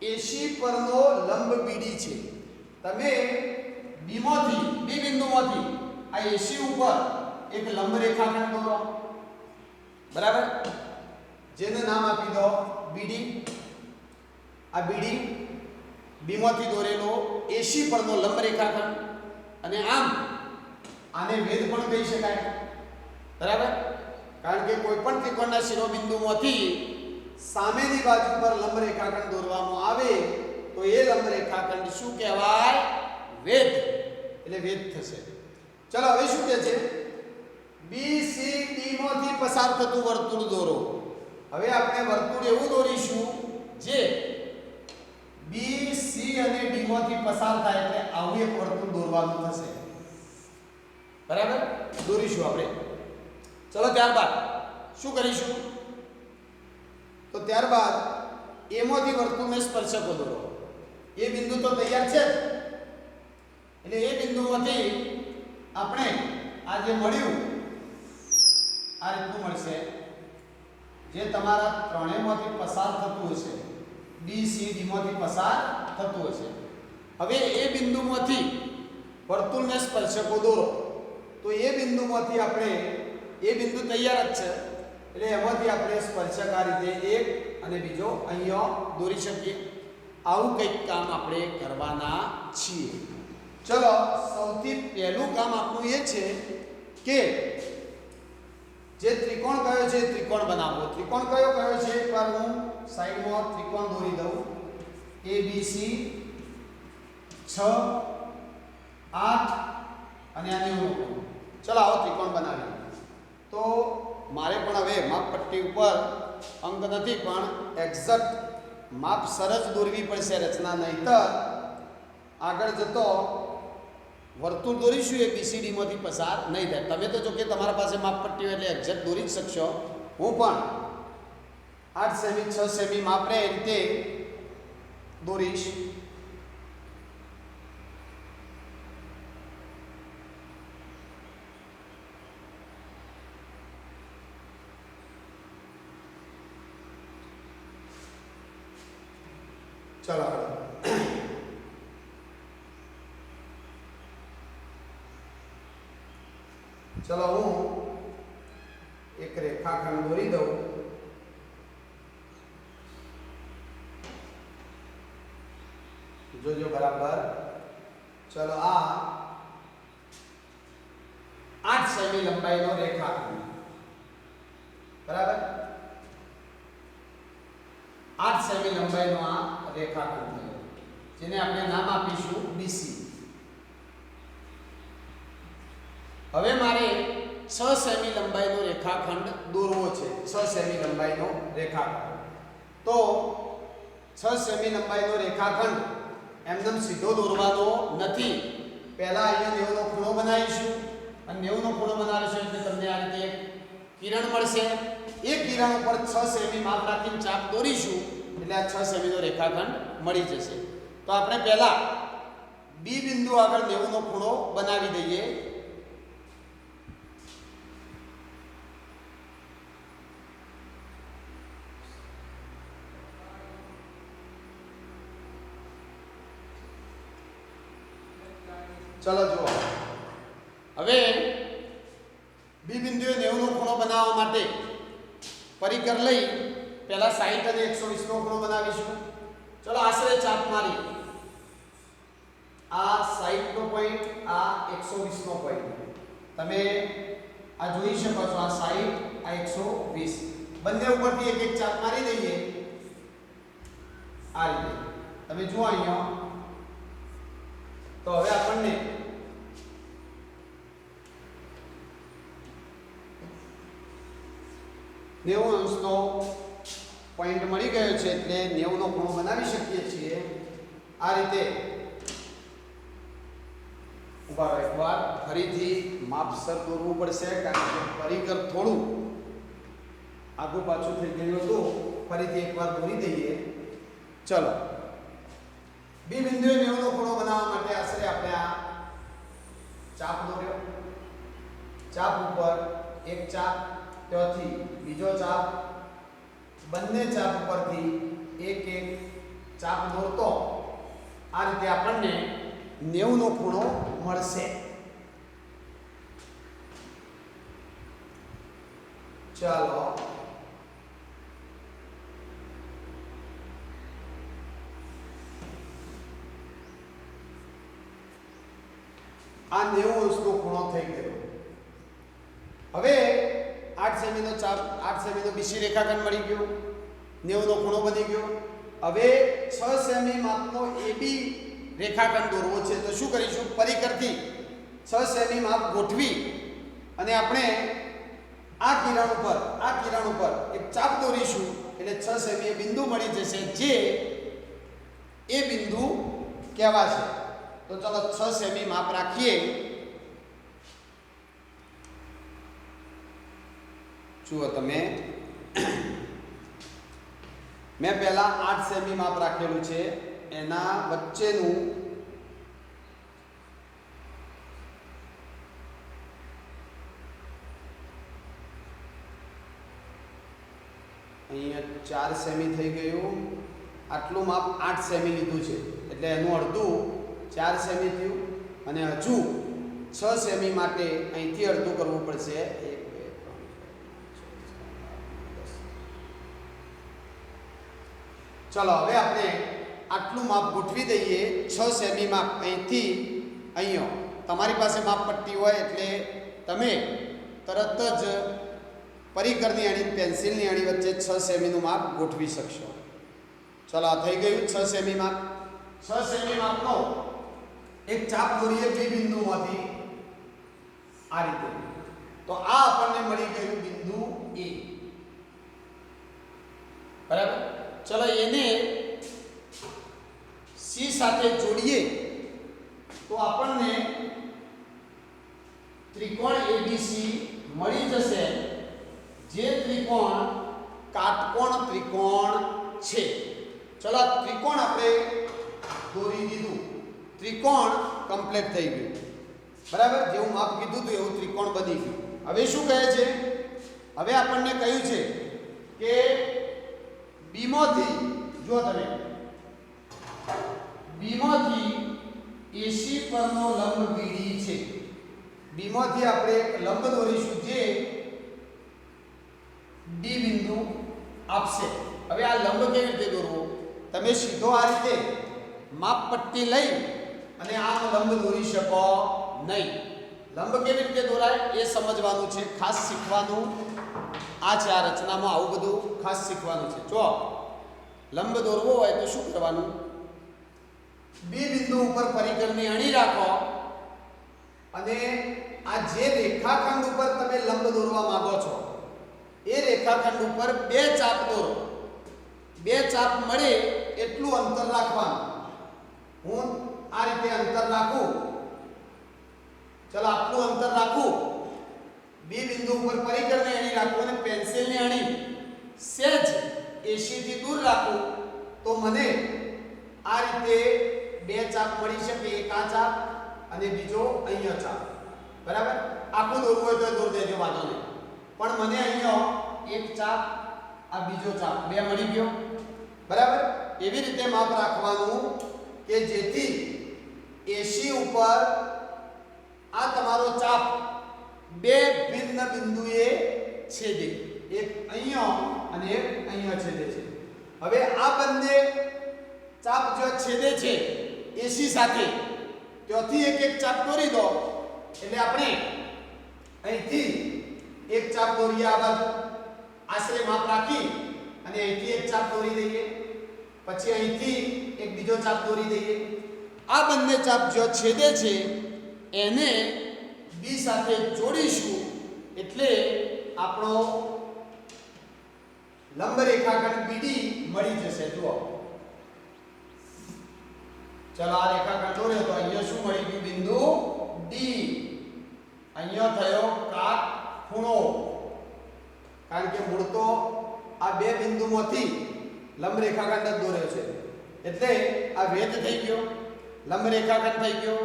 AC પરનો લંબ BD છે. તમે B માંથી B બિંદુમાંથી આ AC ઉપર એક લંબ રેખાખંડ દોરો. બરાબર. જેનું નામ આપી દો BD. આ BD B માંથી દોરેલો AC પરનો લંબ રેખાખંડ, અને આમ આને વેધ પણ કહી શકાય. બરાબર. કારણ કે કોઈ પણ ત્રિકોણના શિરોબિંદુમાંથી સામેની બાજુ પર લંબ રેખાખંડ દોરવામાં આવે તો એ લંબ રેખાખંડ શું કહેવાય? વેધ. એટલે વેધ થશે. ચલો હવે શું કહે છે? BCD માંથી પસાર થતું વર્તુળ દોરો. હવે આપણે વર્તુળ એવું દોરીશું જે BC અને D માંથી પસાર થાય, એટલે આવું એક વર્તુળ દોરવાનું થશે. બરાબર. દોરીશું આપણે. ચલો ત્યારબાદ શું કરીશું? તો ત્યારબાદ એમાંથી વર્તુળને સ્પર્શકો દોરો. એ બિંદુ તો તૈયાર છે જ, એટલે એ બિંદુમાંથી આપણે આ જે મળ્યું આ રીતનું મળશે, જે તમારા ત્રણેયમાંથી પસાર થતું હશે. BCD માંથી પસાર થતું હશે. હવે એ બિંદુમાંથી વર્તુળને સ્પર્શકો દોરો. તો એ બિંદુમાંથી આપણે, એ બિંદુ તૈયાર જ છે એટલે એમાંથી આપણે સ્પર્શક આ રીતે એક અને બીજો અહીંયા દોરી શકીએ. આવું કંઈક કામ આપણે કરવાના છીએ. ચલો સૌથી પહેલું કામ આપણું એ છે કે જે ત્રિકોણ કયો છે ત્રિકોણ બનાવવો. ત્રિકોણ કયો કયો છે? એકવાર હું સાઈડમાં ત્રિકોણ દોરી દઉં. ABC 6 8 અને આની હું. ચલો આવો ત્રિકોણ બનાવીએ. તો મારે પણ હવે માપપટ્ટી ઉપર અંક નથી પણ એક્ઝેક્ટ માપ સરસ દોરવી પડશે રચના, નહીતર આગળ જતો વર્તુળ દોરીશું એ BCD માંથી પસાર નહીં થાય. તમે તો જો કે તમારા પાસે માપપટ્ટી હોય એટલે એક્ઝેક્ટ દોરી જ શકશો. હું પણ 8 સેમી 6 સેમી માપ રહે એ રીતે દોરીશ. ચલો ચલો હું એક રેખાખંડ દોરી દઉં. જોજો બરાબર. ચલો આ 8 સેમી લંબાઈનો રેખાખંડ, બરાબર. 8 સેમી લંબાઈનો આ રેખાખંડ થયો, જેને આપણે નામ આપીશું BC. હવે મારે 6 સેમી લંબાઈનો રેખાખંડ દોરવો છે. 6 સેમી લંબાઈનો રેખાખંડ. તો 6 સેમી લંબાઈનો રેખાખંડ એમનેમ સીધો દોરવાનો નથી. પહેલા અહીંયા 90 નો ખૂણો બનાવીશું અને 90 નો ખૂણો બનાવીશું એટલે તમને આ રીતે એક કિરણ મળશે. એ કિરણ ઉપર 6 સેમી માપ રાખીને ચાપ દોરીશું એટલે આ 6 સેમીનો રેખાખંડ મળી જશે. તો આપણે પહેલા B બિંદુ આગળ 90 નો ખૂણો બનાવી દઈએ. ચલો જુઓ, હવે B બિંદુએ 90 નો ખૂણો બનાવવા માટે પરિકર લઈ પહેલા 60 અને 120 નો ખૂણો બનાવીશું. ચલો આશરે ચાપ મારી આ 60 નો પોઈન્ટ, આ 120 નો પોઈન્ટ. તમે આ જોઈ શકો છો, આ 60 આ 120 બંને ઉપરથી એક એક ચાપ મારી દઈએ. આ રીતે તમે જુઓ અહીંયા. તો હવે આપણને નેવું અંશનો પોઈન્ટ મળી ગયો છે એટલે 90 નો ખૂણો બનાવી શકીએ છીએ. આ રીતે ઉભા રહો, એકવાર ફરીથી માપસર દોરવું પડશે કારણ કે પરિકર થોડું આગું પાછું થઈ ગયું હતું. ફરીથી એકવાર દોરી દઈએ. ચલો, B બિંદુએ 90 નો ખૂણો બનાવવા માટે આશરે આપણે આ ચાપ દોર્યો. ચાપ ઉપર એક ચાપ, ત્યાંથી બીજો ચાપ, બંને ચાપ ઉપરથી એક એક ચાપ દોરતો આ રીતે આપણને 90 નો ખૂણો મળશે. ચાલો આ 90 અંશનો ખૂણો થઈ ગયો. હવે 8 સેમીનો ચાપ, 8 સેમીનો BC રેખાખંડ મળી ગયો, 90 નો ખૂણો બની ગયો. હવે 6 સેમી માપનો AB રેખાખંડ દોરવો છે. તો શું કરીશું? પરિકરથી 6 સેમી માપ ગોઠવી અને આપણે આ કિરણ ઉપર એક ચાપ દોરીશું એટલે 6 સેમી બિંદુ મળી જશે, જે એ બિંદુ કહેવાશે. તો ચલો 6 સેમી માપ રાખીએ. જુઓ તમે, મેં પહેલા 8 સેમી માપ રાખેલું છે, એના વચ્ચેનું અહીંયા 4 સેમી થઈ ગયું. આટલું માપ 8 સેમી લીધું છે એટલે એનું અડધું 4 સેમી થયું અને હજુ 6 સેમી માટે અહીંથી અડધું કરવું પડશે. 1 2 3 4 ચલો હવે આપણે આટલું માપ ગોઠવી દઈએ. 6 સેમી માપ અહીંથી અહીંયા. તમારી પાસે માપ પટ્ટી હોય એટલે તમે તરત જ પરિકરની અણી, પેન્સિલની અણી વચ્ચે 6 સેમીનું માપ ગોઠવી શકશો. ચલો આ થઈ ગયું 6 સેમી માપ. 6 સેમી માપનો એક ચાપ દોરીએ B બિંદુમાંથી આ રીતે. તો આ આપણને મળી ગયું બિંદુ A, બરાબર. ચલો એને C સાથે જોડીએ તો આપણને ત્રિકોણ ABC મળી જશે, જે ત્રિકોણ કાટકોણ ત્રિકોણ છે. ચલો ત્રિકોણ આપણે દોરી દીધું, ત્રિકોણ કમ્પ્લીટ થઈ ગયું, બરાબર. જેવું માપ કીધું હતું એવું ત્રિકોણ બની ગયું. હવે શું કહે છે? હવે આપણને કહ્યું છે કે બીમાંથી, જો તમે ઉપરનો લંબ બીડી છે. બી માંથી આપણે એક લંબ દોરીશું જે ડી બિંદુ આપશે. હવે આ લંબ કેવી રીતે દોરવો? તમે સીધો આ રીતે માપપટ્ટી લઈ અને આમ લંબ દોરી શકો નહીં. લંબ કેવી રીતે દોરાય એ સમજવાનું છે, ખાસ શીખવાનું. આ છે આ રચનામાં આવું બધું ખાસ શીખવાનું છે. જો લંબ દોરવો હોય તો શું કરવાનું? બી બિંદુ ઉપર પરિકરની અણી રાખો અને આ જે રેખાખંડ ઉપર તમે લંબ દોરવા માંગો છો એ રેખાખંડ ઉપર બે ચાપ દોરો. બે ચાપ મળે એટલું અંતર રાખવાનું. હું આ રીતે અંતર રાખું, ચલો આટલું અંતર રાખું. બી બિંદુ ઉપર પરિકરની અણી રાખું અને પેન્સિલની અણી સહેજ એસી થી દૂર રાખું તો મને આ રીતે બે ચાપ મળી શકે. એક આ ચાપ અને બીજો અહીંયા ચાપ. બરાબર? આખું દોરવું હોય તો દોર દેજો, વાંધો નહીં. પણ મને અહીંયા એક ચાપ, આ બીજો ચાપ, બે મળી ગયો. બરાબર? એવી રીતે માપ રાખવાનું કે જેથી એસી ઉપર આ તમારો ચાપ બે ભિન્ન બિંદુએ છેદે. એક અહીંયા અને એક અહીંયા છેદે છે. હવે આ બંને ચાપ જો છેદે છે એસી સાથે, ત્યાંથી એક એક ચાપ દોરી દો એટલે આપણે અહીંથી એક ચાપ દોરીએ આ બાજુ આશરે માપ રાખી અને અહીંથી એક ચાપ દોરી દઈએ. પછી અહીંથી એક બીજો ચાપ દોરી દઈએ. આ બંને ચાપ જો છેદે છે એને બી સાથે જોડીશું એટલે આપણો લંબ રેખાખંડ બીડી મળી જશે. જુઓ, ચલો આ રેખાખંડ દોર્યો તો અહીંયા શું મળી ગયું? બિંદુ ડી. અહીંયા થયો કાટ ખૂણો, કારણ કે મૂળ તો આ બે બિંદુમાંથી લંબ રેખાખંડ જ દોર્યો છે એટલે આ વેધ થઈ ગયો, લંબ રેખાખંડ થઈ ગયો.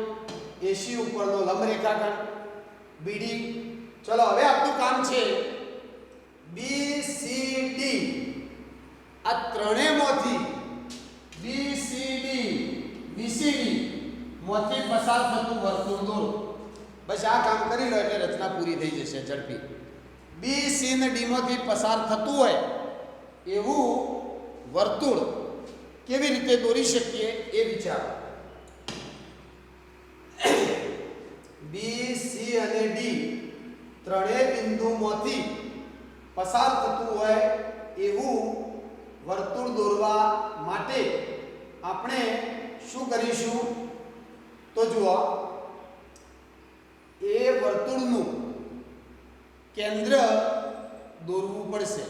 એસી ઉપરનો લંબ રેખાખંડ બીડી. ચલો હવે આપણું કામ છે બી સી ડી. આ ત્રણેયમાંથી બી સી ડી બીસીડી માંથી પસાર થતું વર્તુળ દોરો. બસ આ કામ કરી લો એટલે રચના પૂરી થઈ જશે ઝડપી. બી સી અને ડી માંથી પસાર થતું હોય એવું વર્તુળ કેવી રીતે દોરી શકીએ એ વિચારો. બી સી અને ડી ત્રણેય બિંદુમાંથી પસાર થતું હોય એવું વર્તુળ દોરવા માટે આપણે શું કરીશું? તો જુઓ, એ વર્તુળનું કેન્દ્ર દોરવું પડશે.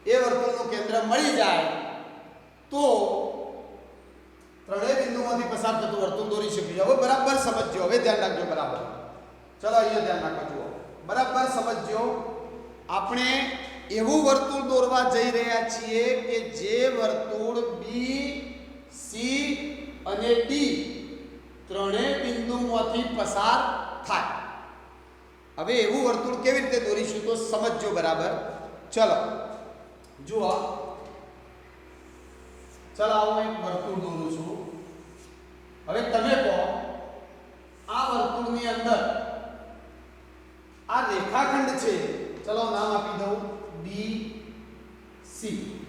એ વર્તુળનું કેન્દ્ર મળી જાય તો ત્રણેય બિંદુમાંથી પસાર થતું વર્તુળ દોરી શકીએ. હવે બરાબર સમજજો, હવે ધ્યાન રાખજો બરાબર. ચલો અહીંયા ધ્યાન રાખો. જુઓ, બરાબર સમજજો. આપણે એવું વર્તુળ દોરવા જઈ રહ્યા છીએ કે જે વર્તુળ બી સી અને ડી ત્રણેય બિંદુમાંથી પસાર થાય. હવે એવું વર્તુળ કેવી રીતે દોરીશું તો સમજજો બરાબર. ચલો જુઓ, ચલો હું એક વર્તુળ દોરું છું. હવે તમે કહો આ વર્તુળની અંદર આ રેખાખંડ છે, ચલો નામ આપી દઉં બી સી.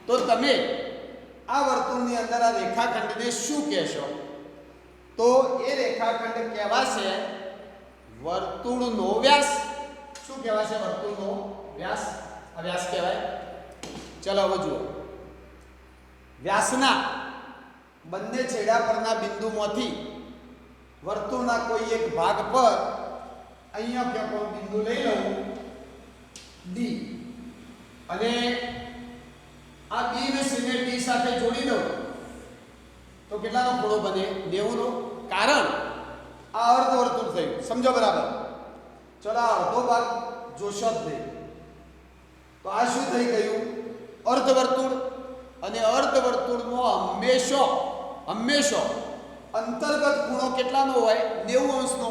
તો તમે આ વર્તુળની અંદર આ રેખાખંડને શું કહેશો? તો એ રેખાખંડ કહેવાશે વર્તુળનો વ્યાસ. શું કહેવાશે? વર્તુળનો વ્યાસ. આ વ્યાસ કહેવાય. ચલો હવે જુઓ, વ્યાસના બંને છેડા પરના બિંદુમાંથી વર્તુળના કોઈ એક ભાગ પર અહીંયા કે કોઈ બિંદુ લઈ લઉં ડી અને આ બી ને સી ને ડી સાથે જોડી દઉં તો કેટલાનો ખૂણો બને? 90 નો. કારણ આ અર્ધવર્તુળ થયું. સમજો બરાબર? ચલો આ અડધો ભાગ જોશો જ નહીં તો આ શું થઈ ગયું? અર્ધવર્તુળ. અને અર્ધવર્તુળમાં હંમેશા અંતર્ગત ખૂણો કેટલાનો હોય? 90 અંશનો.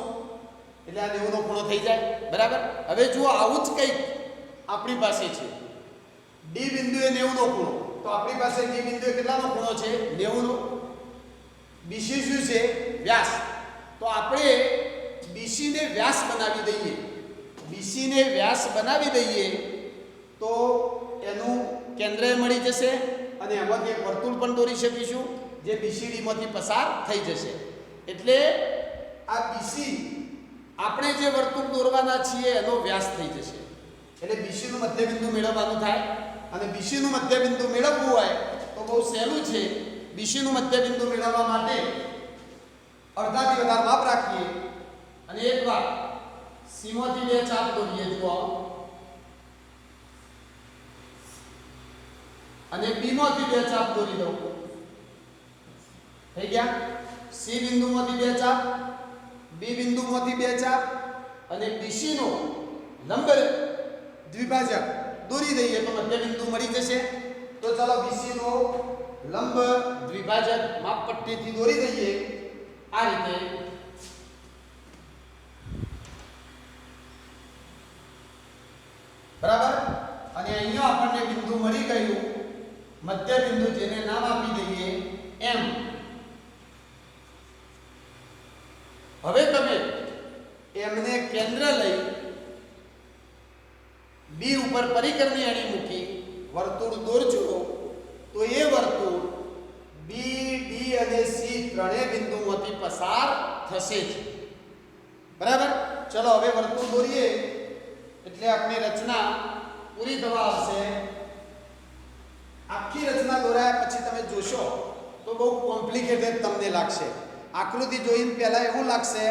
એટલે આ 90 નો ખૂણો થઈ જાય. બરાબર? હવે જુઓ, આવું જ કંઈક આપણી પાસે છે. ડી બિંદુએ 90 નો ખૂણો, તો આપણી પાસે ડી બિંદુએ કેટલાનો ખૂણો છે? 90 નો. બીસી શું છે? વ્યાસ. તો તો આપણે બીસી ને વ્યાસ બનાવી દઈએ. બીસી ને વ્યાસ બનાવી દઈએ તો એનું કેન્દ્ર મળી જશે અને એમાંથી એક વર્તુળ પણ દોરી શકીશું જે બીસીડીમાંથી પસાર થઈ જશે. એટલે આ બીસી આપણે જે વર્તુળ દોરવાના છીએ એનો વ્યાસ થઈ જશે. એટલે બીસીનું મધ્યબિંદુ મેળવવાનું થાય અને બીસીનું મધ્યબિંદુ મેળવવું હોય તો બહુ સહેલું છે. બીસીનું મધ્યબિંદુ મેળવવા માટે અડધાથી વધારે માપ રાખીએ અને એકવાર સીમાંથી બે ચાપ દોરીએ. જુઓ, અને બી માંથી બે ચાપ દોરી દઉં. થઈ ગયા. સી બિંદુમાંથી બે ચાપ, બી બિંદુમાંથી બે ચાપ અને બીસી નો લંબ દ્વિભાજક દોરી દઈએ તો મધ્યબિંદુ મળી જશે. તો ચાલો બીસી નો લંબ દ્વિભાજક માપપટ્ટીથી દોરી દઈએ આ રીતે. બરાબર. અને અહીંયા આપણને બિંદુ મળી ગયું મધ્યબિંદુ, જેને નામ આપી દઈએ એમ. હવે તમે એમને કેન્દ્ર લઈ બી ઉપર પરિકરની અણી મૂકી વર્તુળ દોરજો તો એ વર્તુળ બી, ડી અને સી ત્રણેય બિંદુઓમાંથી પસાર થશે જ. બરાબર. ચલો હવે વર્તુળ દોરીએ એટલે આપણી રચના પૂરી થવા આવશે. આખી રચના દોરાયા પછી તમે જોશો તો બહુ કોમ્પ્લિકેટેડ તમને લાગશે. આકૃતિ જોઈને પહેલા એવું લાગશે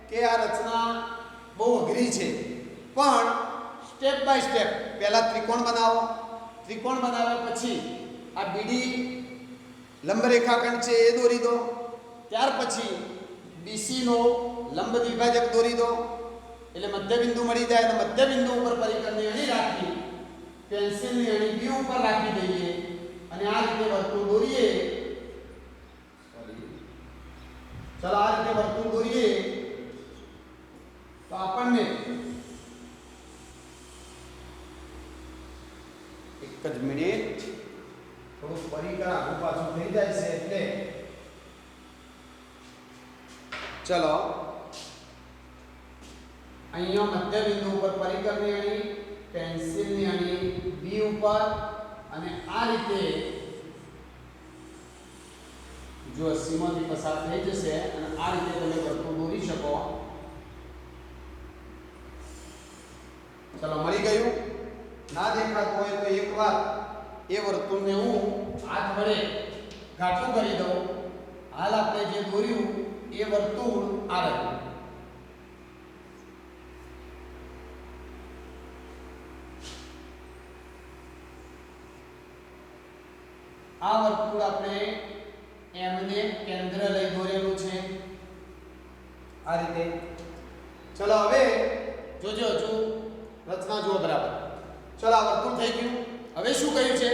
કે આ રચના બહુ અઘરી છે, પણ સ્ટેપ બાય સ્ટેપ પહેલા ત્રિકોણ બનાવો. ત્રિકોણ બનાવ્યા પછી આ બીડી લંબ રેખાખંડ છે એ દોરી દો. ત્યાર પછી બીસી નો લંબ દ્વિભાજક દોરી દો એટલે મધ્યબિંદુ મળી જાય. અને મધ્યબિંદુ ઉપર પરિકરની અણી રાખી પેન્સિલની અણી બી ઉપર રાખી દઈએ અને આ રીતે વર્તુળ દોરીએ. ચલો આ રીતે વર્તુળ દોરીએ તો આપણને એક જ મિનિટ, થોડું પરિકર આગળ પાછું થઈ જાય છે એટલે ચલો અહીંયા મધ્યબિંદુ ઉપર પરિકરની અણી, પેન્સિલની અણી બી ઉપર અને આ રીતે જો સીમાથી પસાર થઈ જશે અને આ રીતે તમે વર્તુળ દોરી શકો. ચલો મળી ગયું. ના દેખાતું હોય તો એકવાર એ વર્તુળને હું હાથ વડે ઘાટું કરી દઉં. હાલ આપણે જે દોર્યું એ વર્તુળ આ રહ્યું. આ વર્તુળ આપણે એમને કેન્દ્ર લઈ દોરેલું છે આ રીતે. ચલો હવે જોજો, હજુ રચના જુઓ બરાબર. ચલો આ વર્તુળ થઈ ગયું. હવે શું કહ્યું છે?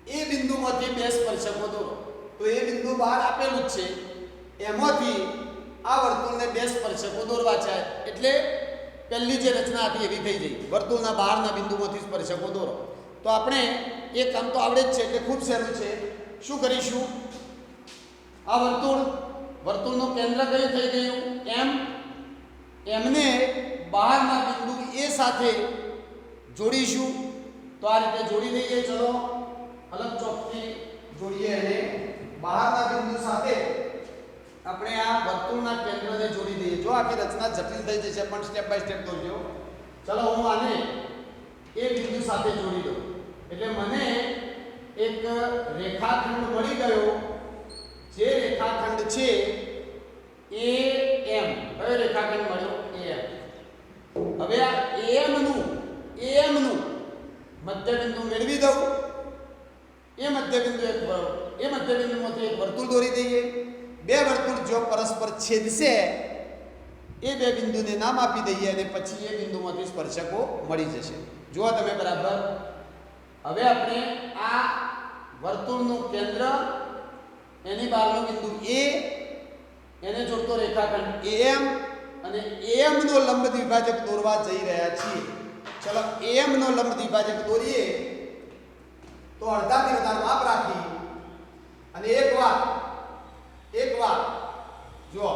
એ બિંદુમાંથી બે સ્પર્શકો દોરો. તો એ બિંદુ બહાર આપેલું જ છે, એમાંથી આ વર્તુળને બે સ્પર્શકો દોરવા છે. એટલે પહેલી જે રચના હતી એવી થઈ ગઈ. વર્તુળના બહારના બિંદુમાંથી સ્પર્શકો દોરો. તો આપણે એક કામ તો આવડે જ છે એટલે ખૂબ સહેલું છે. શું કરીશું? આ વર્તુળનું કેન્દ્ર કયું થઈ ગયું? એમ. એમને બહારના બિંદુ એ સાથે જોડીશું. તો આ રીતે જોડી દઈએ. ચલો અલગ ચોકથી જોડીએ અને બહારના બિંદુ સાથે આપણે આ વર્તુળના કેન્દ્રને જોડી દઈએ. જો આખી રચના જટિલ થઈ જશે પણ સ્ટેપ બાય સ્ટેપ દોરજો. ચલો હું આને એ બિંદુ સાથે જોડી દઉં એટલે મને એક રેખાખંડ મળી ગયો. જે રેખાખંડ છે એ એમ. કયો રેખાખંડ મળ્યો? એમ. હવે આ એમનું મધ્યબિંદુ મેળવી દઉં. એ મધ્યબિંદુમાંથી એક વર્તુળ દોરી દઈએ. બે વર્તુળ જો પરસ્પર છેદશે એ બે બિંદુને નામ આપી દઈએ અને પછી એ બિંદુમાંથી સ્પર્શકો મળી જશે. જુઓ તમે બરાબર. હવે આપણે આ વર્તુળનું કેન્દ્ર, એની બહારનું બિંદુ એ, એને જોડતો રેખાખંડ એમ અને એમ નો લંબ દ્વિભાજક દોરવા જઈ રહ્યા છીએ. ચલો એમ નો લંબ દ્વિભાજક દોરીએ તો અડધાથી વધારે માપ રાખી અને એકવાર જો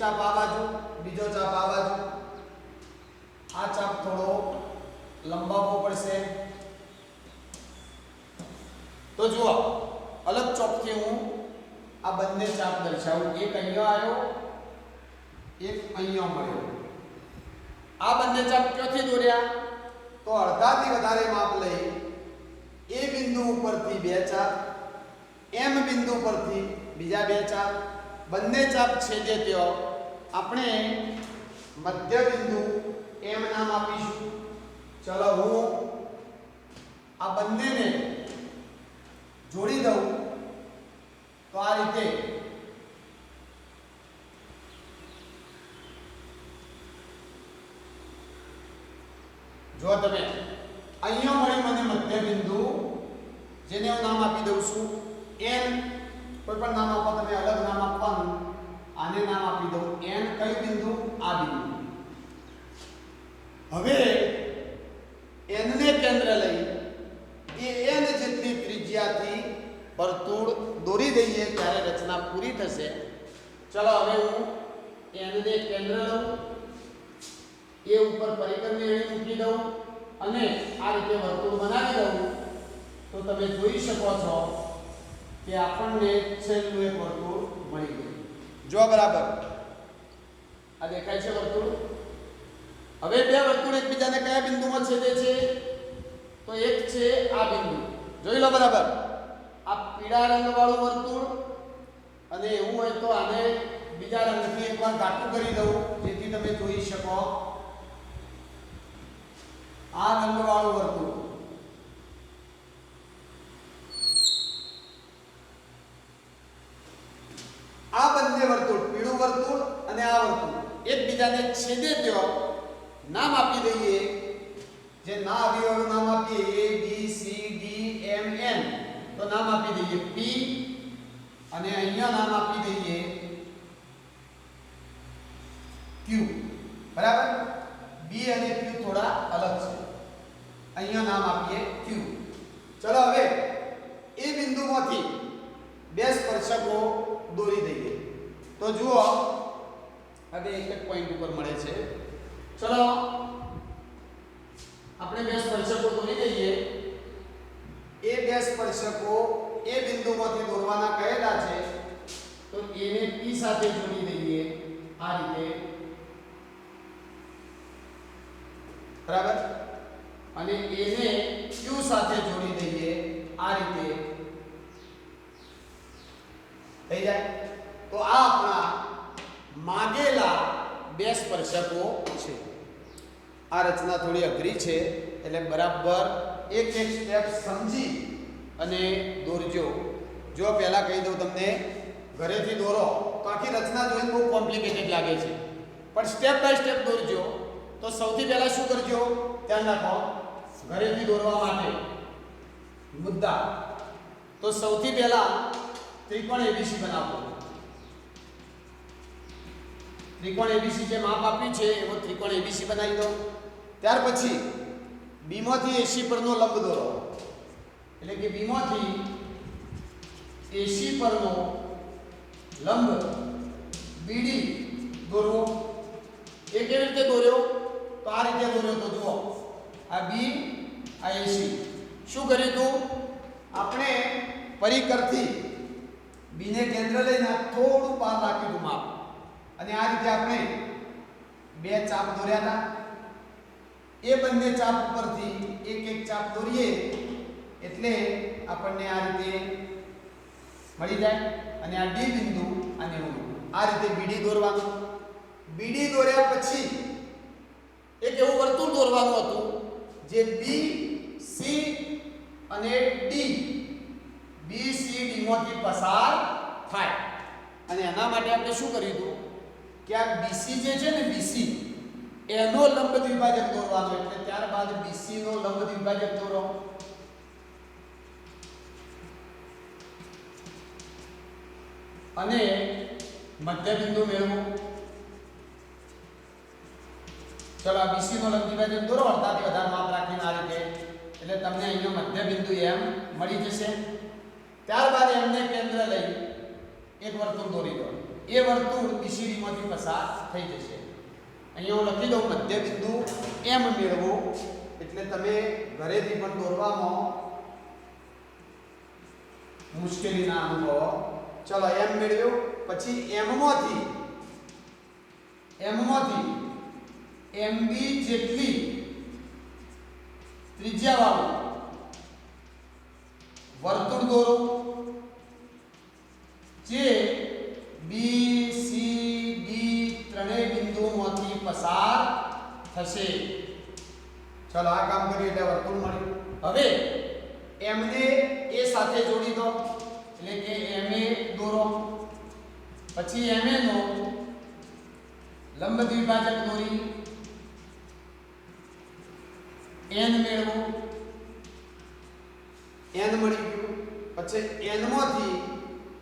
ચાપ આ બાજુ, બીજો ચાપ આ બાજુ. આ ચાપ થોડો લંબાવવો પડશે. તો જુઓ અલગ ચોકથી હું આ બંને ચાપ દર્શાવું. એક અહીંયા આવ્યો, એક અહીંયા મળ્યો. આ બંને ચાપ ક્યાંથી દોર્યા? તો અડધાથી વધારે માપ લઈ એ બિંદુ ઉપરથી બે ચાપ, એમ બિંદુ પરથી બીજા બે ચાપ, બંને ચાપ છેદે ત્યાં આપણે મધ્ય બિંદુ એમ નામ આપીશું. ચલો હું આ બંનેને જોડી દઉં તો આ રીતે જો તમે અહીંયા મળી મને મધ્ય બિંદુ, જેને હું નામ આપી દઉં છું n. કોઈ પણ નામ આપો, તમે અલગ નામ આપવાનું. આને નામ આપી દઉં n. કયું બિંદુ? આ બિંદુ. હવે n ને કેન્દ્ર લઈ એ n જેટલી ત્રિજ્યાથી વર્તુળ દોરી દઈએ ત્યારે રચના પૂરી થશે. ચલો હવે હું n ને કેન્દ્ર લઉં, એ ઉપર પરિકરની અણી મૂકી દઉં અને આ રીતે વર્તુળ બનાવી દઉં તો તમે જોઈ શકો છો કે આપણને છેલ્લું એક વર્તુળ મળી ગયું. જો બરાબર આ દેખાય છે વર્તુળ. હવે બે વર્તુળ એકબીજાને કયા બિંદુમાં છેદે છે? તો એક છે આ બિંદુ. જોઈ લો બરાબર. આ પીળા રંગવાળું વર્તુળ, અને એવું હોય તો આને બીજા રંગથી એકવાર ઘાટું કરી દઉં જેથી તમે જોઈ શકો. આ રંગવાળું વર્તુળ, આ બંને વર્તુળ, પીળું વર્તુળ અને આ વર્તુળ એકબીજાને છેદે ત્યાં નામ આપી દઈએ. જે ના આવ્યું એનું નામ આપીએ a b c d m n. તો નામ આપી દઈએ p અને અહીંયા નામ આપી દઈએ q. બરાબર. b અને q થોડા અલગ છે. અહીંયા નામ આપીએ q. ચલો હવે એ બિંદુમાંથી બે સ્પર્શકો દોરી દઈએ. તો જુઓ હવે એક એક પોઈન્ટ ઉપર મળે છે. ચલો આપણે બે સ્પર્શકો દોરી દઈએ. એ બે સ્પર્શકો એ બિંદુમાંથી દોરવાના કહેલા છે. તો a ને p સાથે જોડી દઈએ આ રીતે. બરાબર. અને a ને q સાથે જોડી દઈએ આ રીતે. થઈ જાય. તો આ આપણા માંગેલા બે સ્પર્શકો છે. આ રચના થોડી અઘરી છે એટલે બરાબર એક એક સ્ટેપ સમજી અને દોરજો. જો પહેલા કહી દઉં તમને, ઘરેથી દોરો તો આખી રચના જોઈને બહુ કોમ્પ્લિકેટેડ લાગે છે, પણ સ્ટેપ બાય સ્ટેપ દોરજો. તો સૌથી પહેલા શું કરજો? ધ્યાન રાખો. ઘરેથી દોરવા માટે મુદ્દા તો સૌથી પહેલા ત્રિકોણ ABC બનાવો. ત્રિકોણ ABC જે માપ આપ્યું છે એવો ત્રિકોણ ABC બનાવી દો. ત્યાર પછી B માંથી AC પરનો લંબ દોરો. એટલે કે B માંથી AC પરનો લંબ BD દોરવો. એ કેવી રીતે દોર્યો? તો આ રીતે દોર્યો. તો જુઓ આ B, આ AC. શું કર્યું તું? આપણે પરિકરથી B ને કેન્દ્ર લઈને થોડું બહાર રાખ્યું હતું માપ, અને આ રીતે આપણે બે ચાપ દોર્યા હતા. એ બંને ચાપ ઉપરથી એક એક ચાપ દોરીએ એટલે આપણને આ રીતે મળી જાય. અને આ D બિંદુ અને આ રીતે BD દોરવાનું. BD દોર્યા પછી એક એવું વર્તુળ દોરવાનું હતું જે B, C અને D, B, C, D માંથી પસાર થાય. અને એના માટે આપણે શું કર્યું હતું કે આ BC જે છે ને, BC એનો લંબ દ્વિભાજક દોરવાનો. એટલે ત્યારબાદ BC નો લંબ દ્વિભાજક દોરો. અને મધ્ય બિંદુ મેળવો. ચલો આ BC નો લંબ દ્વિભાજક દોરો અડધાથી વધારે માપ રાખીને આ રીતે. એટલે તમને અહીંયા મધ્ય બિંદુ M મળી જશે. ત્યારબાદ એમને કેન્દ્ર લઈ એક વર્તુળ દોરી દો. એ વર્તુળ BCDમાંથી પસાર થઈ જશે. અહીંયા હું લખી દઉં મધ્ય બિંદુ M મેળવો, એટલે તમે ઘરેથી પણ દોરવામાં મુશ્કેલી ના અનુભવો. ચલો M મેળવ્યો. પછી M માંથી MB જેટલી ત્રિજ્યાવાળું વર્તુળ દોરો જે BCD ત્રણેય બિંદુઓમાંથી પસાર થશે. ચલો આ કામ કરીએ એટલે વર્તુળ મળ્યું. હવે M ને A સાથે જોડી દો, એટલે કે MA દોરો. પછી MA નો લંબ દ્વિભાજક દોરી N મેળવો. N મળી ગયું. પછી N માંથી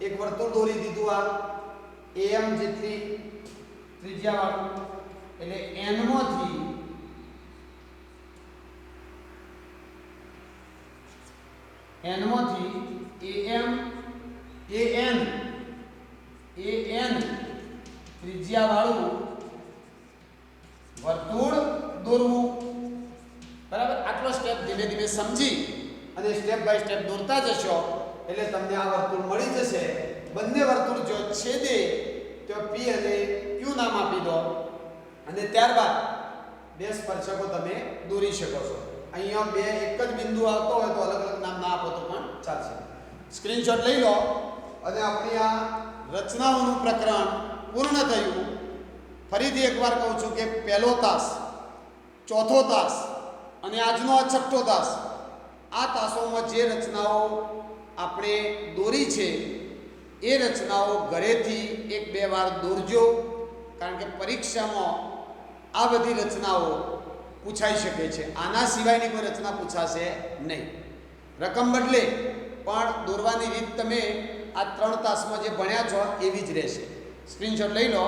એક વર્તુળ દોરી દીધું આ AM જેટલી ત્રિજ્યાવાળું, એટલે N માંથી AN ત્રિજ્યાવાળું વર્તુળ દોરવું. બરાબર. આટલો સ્ટેપ ધીમે ધીમે સમજી અને સ્ટેપ બાય સ્ટેપ દોરતા જશો એટલે તમને આ વર્તુળ મળી જશે. બંને વર્તુળ જો છેદે તો P અને Q નામ આપી દો અને ત્યારબાદ બે સ્પર્શકો તમે દોરી શકો છો. અહીંયા બે એક જ બિંદુ આવતો હોય તો અલગ અલગ નામ ના આપો તો પણ ચાલશે. સ્ક્રીનશોટ લઈ લો અને આપણી આ રચનાઓનું પ્રકરણ પૂર્ણ થયું. ફરીથી એકવાર કહું છું કે પહેલો તાસ, ચોથો તાસ અને આજનો આ છઠ્ઠો તાસ, આ તાસોમાં જે રચનાઓ આપણે દોરી છે એ રચનાઓ ઘરેથી એક બે વાર દોરજો, કારણ કે પરીક્ષામાં આ બધી રચનાઓ પૂછાઈ શકે છે. આના સિવાયની કોઈ રચના પૂછાશે નહીં. રકમ બદલે પણ દોરવાની રીત તમે આ 3 તાસમાં જે ભણ્યા છો એવી જ રહેશે. સ્ક્રીનશોટ લઈ લો.